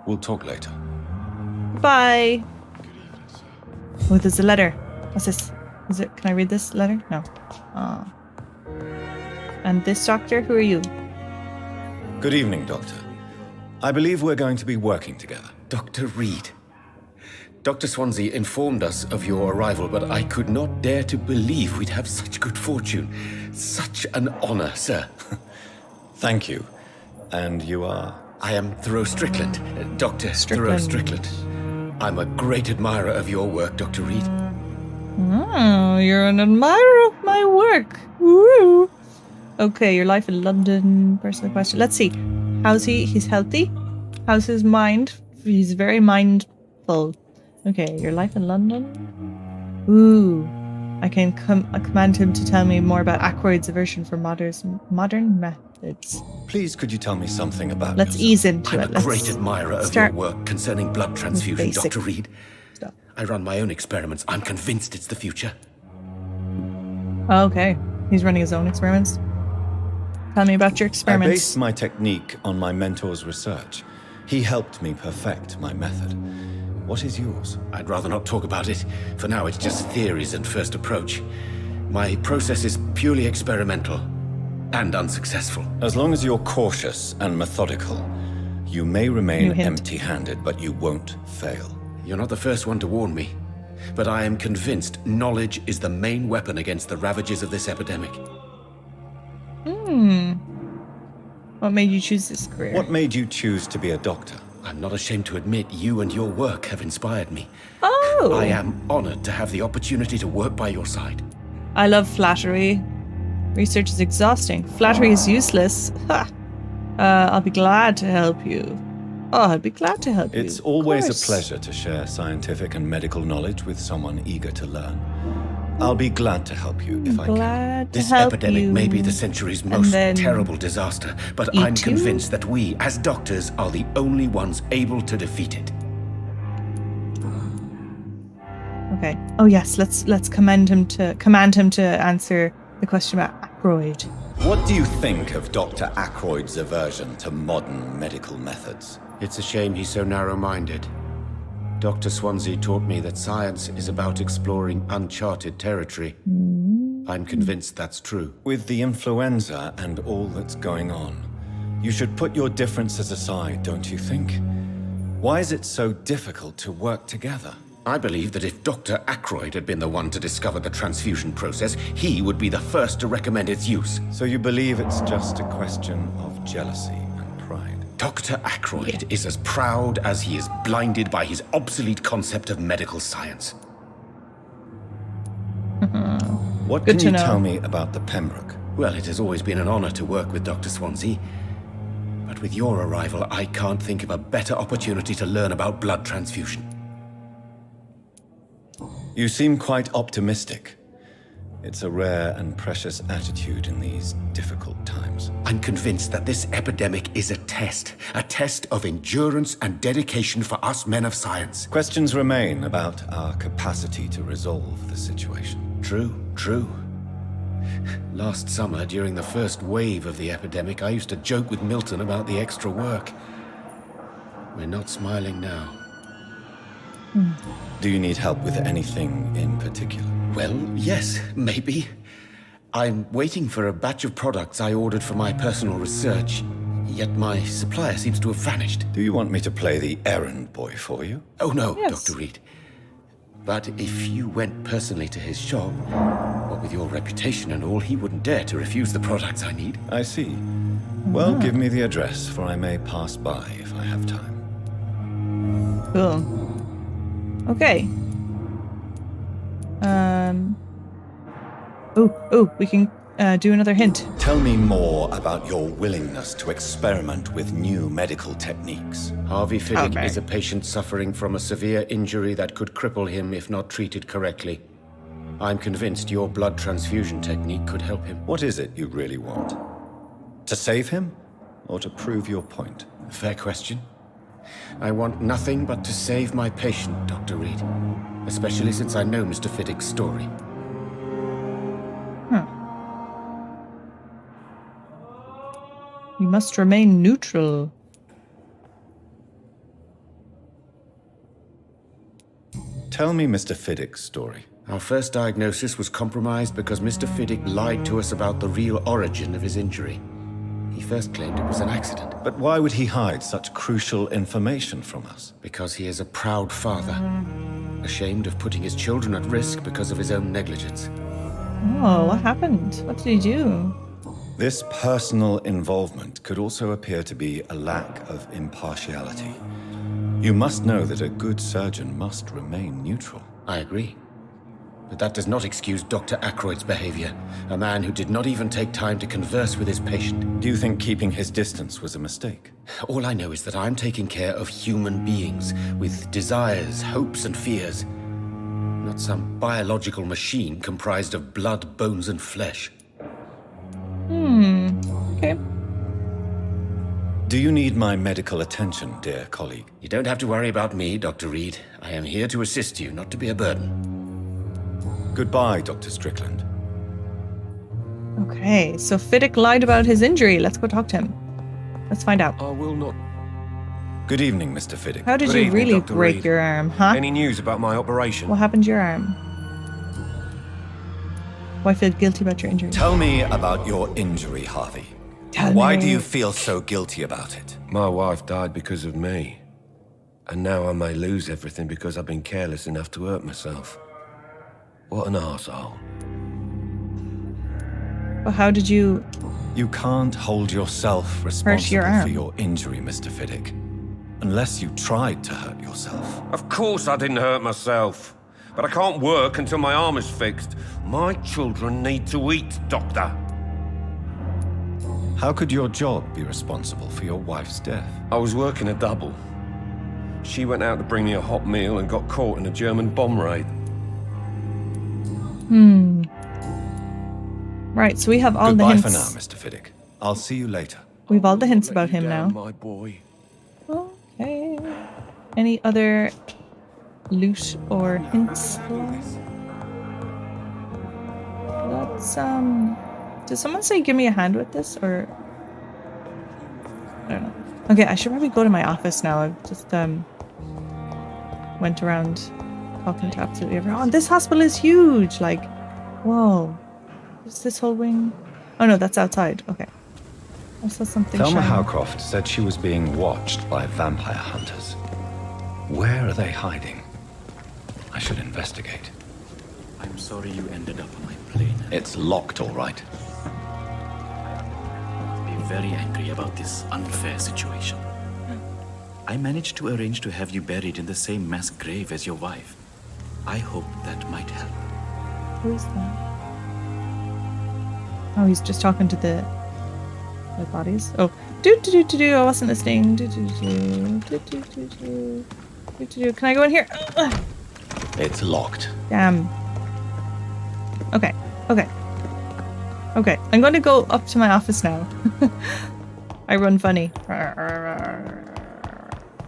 We'll talk later.
Bye. Oh, there's a letter. What's this? Is it? Can I read this letter? No. And this doctor, who are you?
Good evening, Doctor. I believe we're going to be working together.
Dr. Reed. Dr. Swansea informed us of your arrival, but I could not dare to believe we'd have such good fortune. Such an honor, sir.
Thank you. And you are?
I am Thoreau Strickland, Dr. Thoreau Strickland. I'm a great admirer of your work, Dr. Reed.
Oh, you're an admirer of my work. Woo! Okay, your life in London, personal question. Let's see. How's he? He's healthy? How's his mind? He's very mindful. Okay, your life in London? Ooh. I can command him to tell me more about Ackroyd's aversion for modern methods.
Please, could you tell me something about
Let's
yourself?
ease into it.
I'm a great admirer of your work concerning blood transfusion, Dr. Reed.
Stuff.
I run my own experiments. I'm convinced it's the future.
Okay. He's running his own experiments. Tell me about your experiments.
I based my technique on my mentor's research. He helped me perfect my method. What is yours?
I'd rather not talk about it. For now, it's just theories and first approach. My process is purely experimental and unsuccessful.
As long as you're cautious and methodical, you may remain empty-handed, but you won't fail.
You're not the first one to warn me, but I am convinced knowledge is the main weapon against the ravages of this epidemic.
What made you choose this career?
What made you choose to be a doctor?
I'm not ashamed to admit you and your work have inspired me.
Oh!
I am honored to have the opportunity to work by your side.
I love flattery. Research is exhausting. Flattery is useless. Ha! I'll be glad to help you. Oh, I'd be glad to help you.
It's always a pleasure to share scientific and medical knowledge with someone eager to learn. I'll be glad to help you if I can.
This epidemic may be the century's most terrible disaster, but I'm convinced that we, as doctors, are the only ones able to defeat it.
Okay. Oh yes, let's command him to answer the question about Ackroyd.
What do you think of Dr. Ackroyd's aversion to modern medical methods?
It's a shame he's so narrow-minded. Dr. Swansea taught me that science is about exploring uncharted territory. I'm convinced that's true.
With the influenza and all that's going on, you should put your differences aside, don't you think? Why is it so difficult to work together?
I believe that if Dr. Ackroyd had been the one to discover the transfusion process, he would be the first to recommend its use.
So you believe it's just a question of jealousy and pride?
Dr. Ackroyd is as proud as he is blinded by his obsolete concept of medical science.
What can you tell me about the Pembroke?
Well, it has always been an honor to work with Dr. Swansea. But with your arrival, I can't think of a better opportunity to learn about blood transfusion.
You seem quite optimistic. It's a rare and precious attitude in these difficult times.
I'm convinced that this epidemic is a test of endurance and dedication for us men of science.
Questions remain about our capacity to resolve the situation.
True. Last summer, during the first wave of the epidemic, I used to joke with Milton about the extra work. We're not smiling now.
Do you need help with anything in particular?
Well, yes, maybe. I'm waiting for a batch of products I ordered for my personal research, yet my supplier seems to have vanished.
Do you want me to play the errand boy for you?
Oh no, yes. Dr. Reed. But if you went personally to his shop, what with your reputation and all, he wouldn't dare to refuse the products I need.
I see. Well, give me the address, for I may pass by if I have time.
Cool. Okay. We can do another hint.
Tell me more about your willingness to experiment with new medical techniques.
Harvey Fiddick is a patient suffering from a severe injury that could cripple him if not treated correctly. I'm convinced your blood transfusion technique could help him.
What is it you really want? To save him? Or to prove your point?
Fair question. I want nothing but to save my patient, Dr. Reed. Especially since I know Mr. Fiddick's story.
You must remain neutral.
Tell me Mr. Fiddick's story.
Our first diagnosis was compromised because Mr. Fiddick lied to us about the real origin of his injury. He first claimed it was an accident.
But why would he hide such crucial information from us?
Because he is a proud father, ashamed of putting his children at risk because of his own negligence.
Oh, what happened? What did he do?
This personal involvement could also appear to be a lack of impartiality. You must know that a good surgeon must remain neutral.
I agree. But that does not excuse Dr. Ackroyd's behavior, a man who did not even take time to converse with his patient.
Do you think keeping his distance was a mistake?
All I know is that I'm taking care of human beings with desires, hopes, and fears. Not some biological machine comprised of blood, bones, and flesh.
Okay.
Do you need my medical attention, dear colleague?
You don't have to worry about me, Dr. Reed. I am here to assist you, not to be a burden.
Goodbye, Dr. Strickland.
Okay, so Fiddick lied about his injury. Let's go talk to him. Let's find out.
I will not.
Good evening, Mr. Fiddick.
How did you really break your arm, huh?
Any news about my operation?
What happened to your arm? Why feel guilty about your injury?
Tell me about your injury, Harvey. Why do you feel so guilty about it?
My wife died because of me. And now I may lose everything because I've been careless enough to hurt myself. What an arsehole.
Well, how did you...
You can't hold yourself responsible for your injury, Mr. Fiddick. Unless you tried to hurt yourself.
Of course I didn't hurt myself. But I can't work until my arm is fixed. My children need to eat, Doctor.
How could your job be responsible for your wife's death?
I was working a double. She went out to bring me a hot meal and got caught in a German bomb raid.
Right, so we have all the hints.
Goodbye for now, Mr. Fiddick. I'll see you later.
We've all the hints about him now.
My boy.
Okay. Any other loot or hints? Let's did someone say give me a hand with this, or I don't know. Okay, I should probably go to my office now. I've just went around talking to absolutely everyone. Oh, this hospital is huge. Like, whoa. Is this whole wing? Oh no, that's outside. Okay. I saw something
Thelma
shiny.
Howcroft said she was being watched by vampire hunters. Where are they hiding? should investigate.
I'm sorry you ended up on my plane.
It's locked, all right.
I'll be very angry about this unfair situation. I managed to arrange to have you buried in the same mass grave as your wife. I hope that might help.
Who's that? Oh, he's just talking to the bodies. Oh, I wasn't listening. Can I go in here? Ugh.
It's locked.
Damn. Okay. I'm going to go up to my office now. I run funny.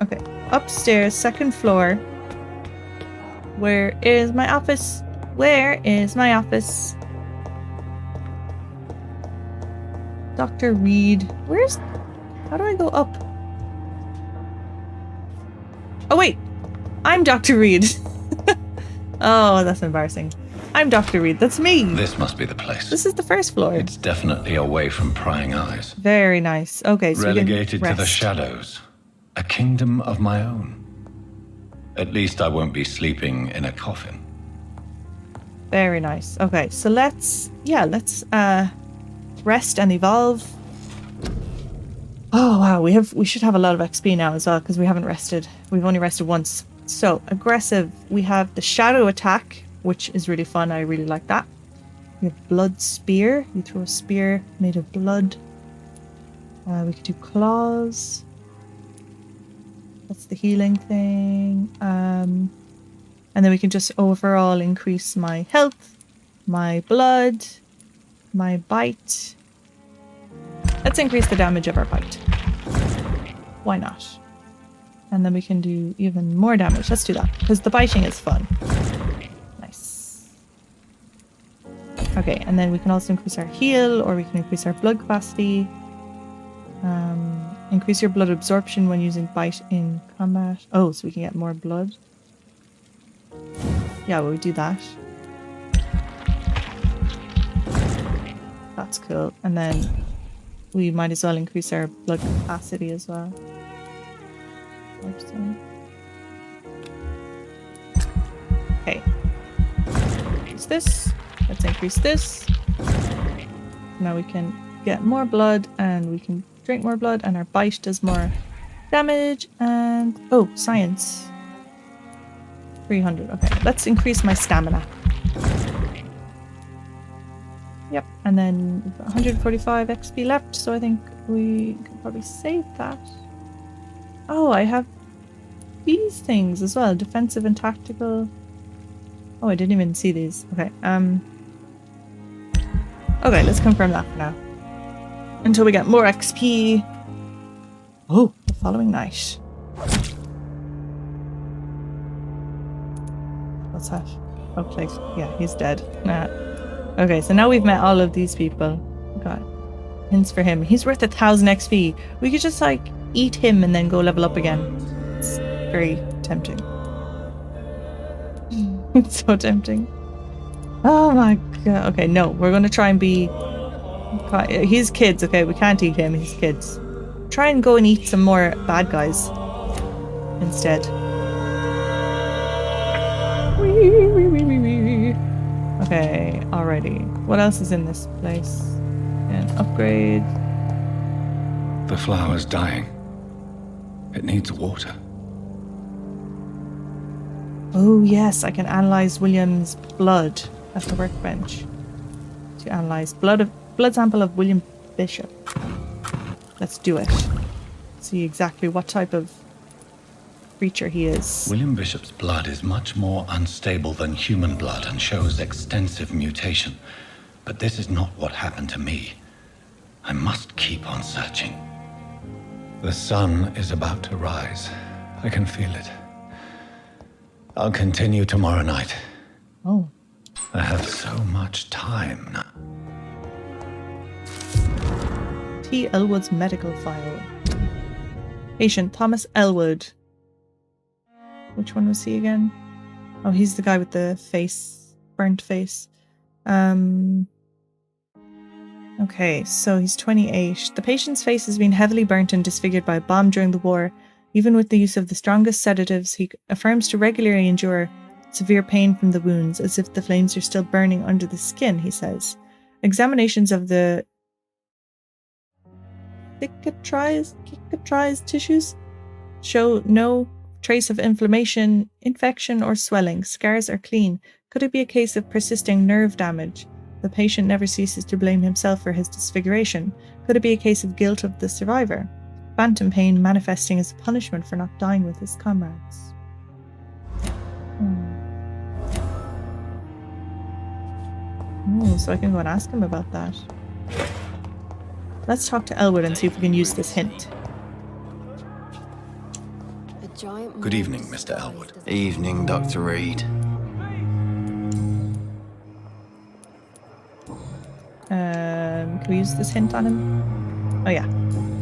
Okay. Upstairs, second floor. Where is my office? Dr. Reed. How do I go up? Oh wait, I'm Dr. Reed. Oh, that's embarrassing. I'm Dr. Reed, that's me.
This must be the place.
This is the first floor.
It's definitely away from prying eyes.
Very nice. Okay, so
relegated
we can
to the shadows. A kingdom of my own. At least I won't be sleeping in a coffin.
Very nice. Okay, so let's rest and evolve. Oh wow, we should have a lot of XP now as well because we haven't rested. We've only rested once. So aggressive. We have the shadow attack, which is really fun. I really like that. We have blood spear. You throw a spear made of blood. We could do claws. That's the healing thing. And then we can just overall increase my health, my blood, my bite. Let's increase the damage of our bite. Why not? And then we can do even more damage. Let's do that, because the biting is fun. Nice. Okay, and then we can also increase our heal, or we can increase our blood capacity. Increase your blood absorption when using bite in combat. Oh, so we can get more blood. Yeah, well, we do that. That's cool. And then we might as well increase our blood capacity as well. 5%. Okay. Increase this. Let's increase this. Now we can get more blood and we can drink more blood and our bite does more damage and... Oh, science. 300. Okay, let's increase my stamina. Yep, and then we've got 145 XP left, so I think we can probably save that. Oh, I have these things as well. Defensive and tactical. Oh, I didn't even see these. Okay, okay, let's confirm that for now. Until we get more XP. Oh, the following night. What's that? Oh, Plague. Yeah, he's dead. Nah. Okay, so now we've met all of these people. Got hints for him. He's worth 1,000 XP. We could just like eat him and then go level up again. It's very tempting. It's so tempting. Oh my god. Okay, no, we're gonna try and be... He's kids, okay? We can't eat him, he's kids. Try and go and eat some more bad guys instead. Okay, alrighty. What else is in this place? An upgrade.
The flower's dying. It needs water.
Oh yes, I can analyze William's blood at the workbench. To analyze blood sample of William Bishop. Let's do it. See exactly what type of creature he is.
William Bishop's blood is much more unstable than human blood and shows extensive mutation. But this is not what happened to me. I must keep on searching. The sun is about to rise. I can feel it. I'll continue tomorrow night.
Oh.
I have so much time now.
T. Elwood's medical file. Patient Thomas Elwood. Which one was he again? Oh, he's the guy with the face, burnt face. Okay, so he's 28. The patient's face has been heavily burnt and disfigured by a bomb during the war. Even with the use of the strongest sedatives, he affirms to regularly endure Severe pain from the wounds, as if the flames are still burning under the skin, he says. Examinations of the cicatrized tissues show no trace of inflammation, infection, or swelling. Scars are clean. Could it be a case of persisting nerve damage? The patient never ceases to blame himself for his disfiguration. Could it be a case of guilt of the survivor? Phantom pain manifesting as a punishment for not dying with his comrades. Oh, so I can go and ask him about that. Let's talk to Elwood and see if we can use this hint.
Good evening, Mr. Elwood.
Evening, Dr. Reed.
Can we use this hint on him? Oh yeah.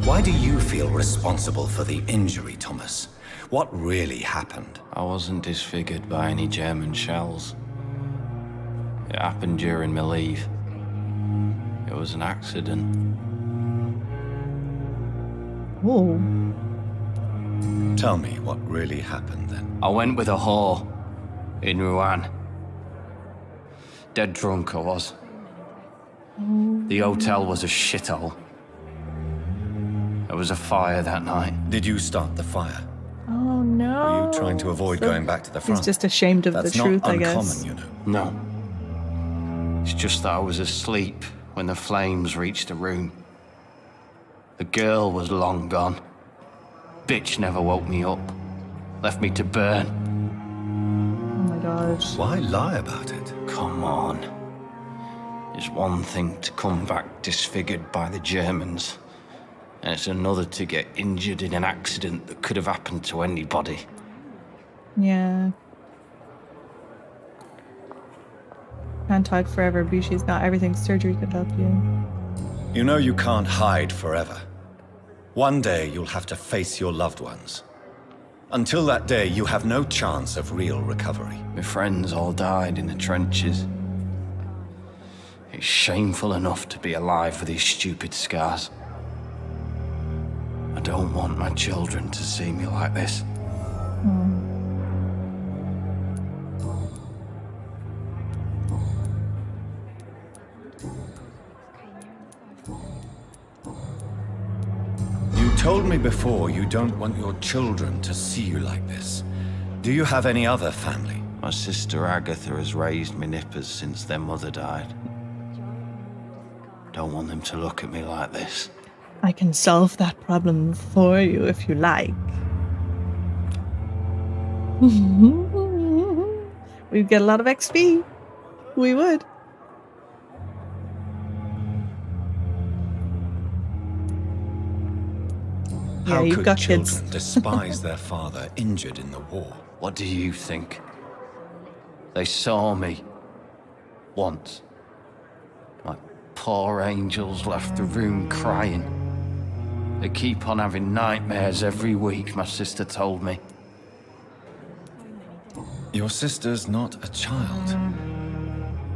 Why do you feel responsible for the injury, Thomas? What really happened?
I wasn't disfigured by any German shells. It happened during my leave. It was an accident.
Oh.
Tell me what really happened then.
I went with a whore in Rouen. Dead drunk I was. The hotel was a shithole. There was a fire that night.
Did you start the fire?
Oh no.
Are you trying to avoid going back to the front?
He's just ashamed of the truth, I guess.
That's not uncommon, you know.
No. It's just that I was asleep when the flames reached the room. The girl was long gone. Bitch never woke me up. Left me to burn.
Oh my gosh.
Why lie about it?
Come on. It's one thing to come back disfigured by the Germans, and it's another to get injured in an accident that could have happened to anybody.
Yeah. Can't hide forever, Bushi's not everything surgery could help you.
You know you can't hide forever. One day you'll have to face your loved ones. Until that day, you have no chance of real recovery.
My friends all died in the trenches. It's shameful enough to be alive with these stupid scars. I don't want my children to see me like this.
You told me before you don't want your children to see you like this. Do you have any other family?
My sister Agatha has raised my nippers since their mother died. Don't want them to look at me like this.
I can solve that problem for you if you like. We'd get a lot of XP. We would.
How
you've
could
got
children
kids.
despise their father injured in the war?
What do you think? They saw me. Once. My poor angels left the room crying. They keep on having nightmares every week, my sister told me.
Your sister's not a child.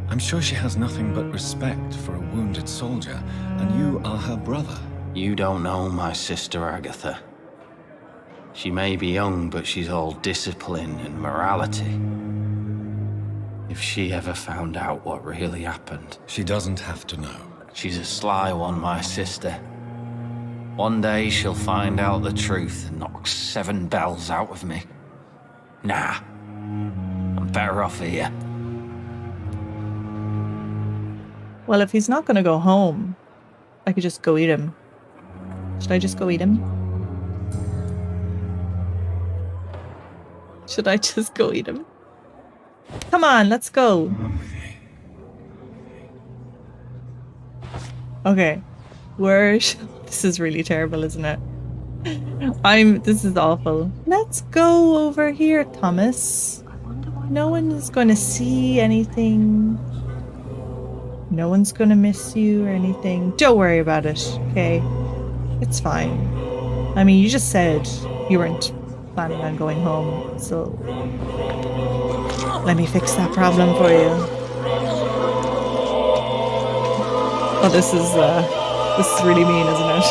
I'm sure she has nothing but respect for a wounded soldier, and you are her brother.
You don't know my sister Agatha. She may be young, but she's all discipline and morality. If she ever found out what really happened...
She doesn't have to know.
She's a sly one, my sister. One day she'll find out the truth and knock 7 bells out of me. Nah. I'm better off here.
Well, if he's not going to go home, I could just go eat him. Should I just go eat him? Should I just go eat him? Come on, let's go. Okay. This is really terrible, isn't it? This is awful. Let's go over here, Thomas. No one is going to see anything. No one's going to miss you or anything. Don't worry about it, okay? It's fine. I mean, you just said you weren't planning on going home, so let me fix that problem for you. Oh, this is really mean, isn't it?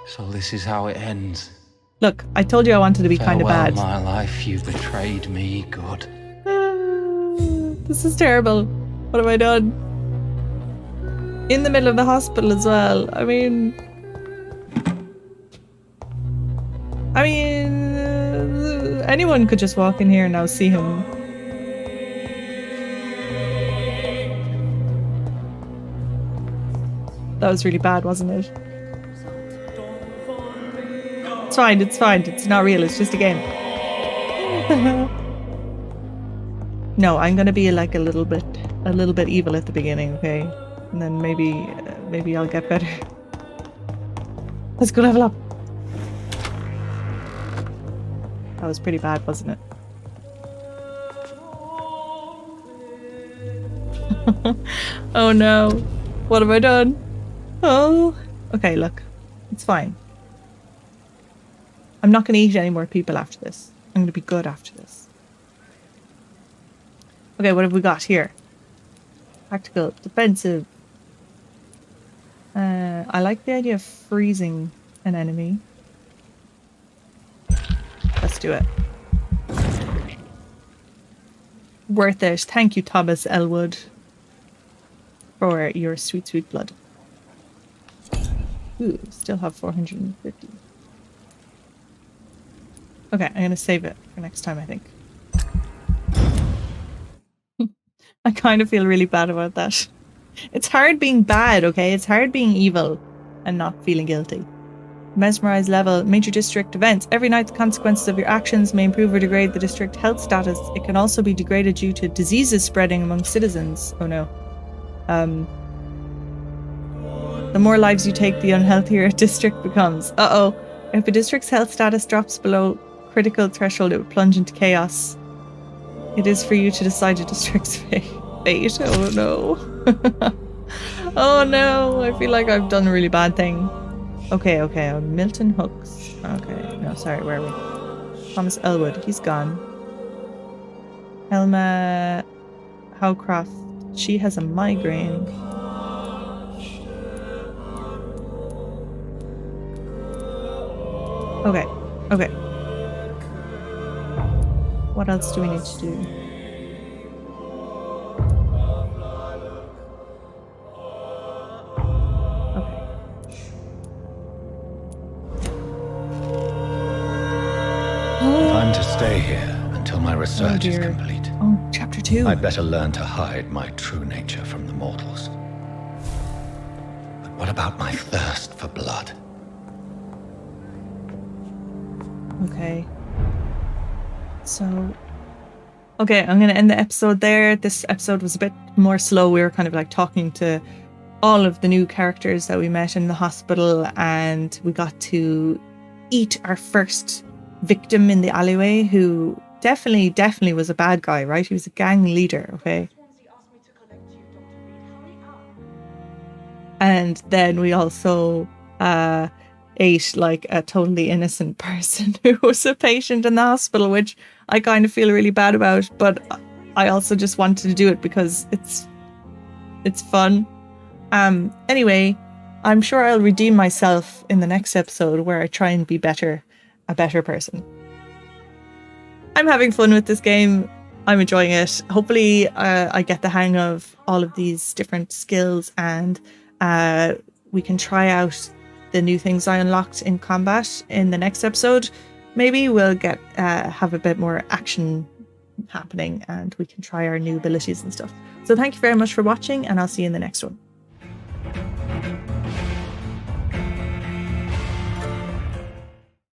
So this is how it ends.
Look, I told you I wanted to be kind of bad.
my life, you betrayed me, God.
This is terrible. What have I done? In the middle of the hospital as well. I mean, anyone could just walk in here and now see him. That was really bad, wasn't it? It's fine, it's fine. It's not real, it's just a game. No, I'm gonna be like a little bit evil at the beginning, okay? And then maybe I'll get better. Let's go level up. That was pretty bad, wasn't it? Oh no. What have I done? Oh. Okay, look. It's fine. I'm not going to eat any more people after this. I'm going to be good after this. Okay, what have we got here? Tactical, defensive. I like the idea of freezing an enemy. Let's do it. Worth it. Thank you, Thomas Elwood, for your sweet, sweet blood. Ooh, still have 450. Okay, I'm going to save it for next time, I think. I kind of feel really bad about that. It's hard being bad, okay? It's hard being evil and not feeling guilty. Mesmerize level, major district events. Every night the consequences of your actions may improve or degrade the district health status. It can also be degraded due to diseases spreading among citizens. Oh no. The more lives you take, the unhealthier a district becomes. Uh-oh. If a district's health status drops below critical threshold, it would plunge into chaos. It is for you to decide a district's fate. Oh no. Oh no. I feel like I've done a really bad thing. Okay. Milton Hooks. Okay. No, sorry. Where are we? Thomas Elwood. He's gone. Helma Howcroft. She has a migraine. Okay. What else do we need to do? Okay.
If I'm to stay here until my research is complete,
chapter 2.
I'd better learn to hide my true nature from the mortals. But what about my thirst for blood?
Okay. So, okay, I'm going to end the episode there. This episode was a bit more slow. We were kind of like talking to all of the new characters that we met in the hospital, and we got to eat our first victim in the alleyway, who definitely was a bad guy, right? He was a gang leader, okay? And then we also ate like a totally innocent person who was a patient in the hospital, which I kind of feel really bad about, but I also just wanted to do it because it's fun. Anyway, I'm sure I'll redeem myself in the next episode where I try and be a better person. I'm having fun with this game. I'm enjoying it. Hopefully I get the hang of all of these different skills, and we can try out the new things I unlocked in combat in the next episode. Maybe we'll get have a bit more action happening, and we can try our new abilities and stuff. So thank you very much for watching, and I'll see you in the next one.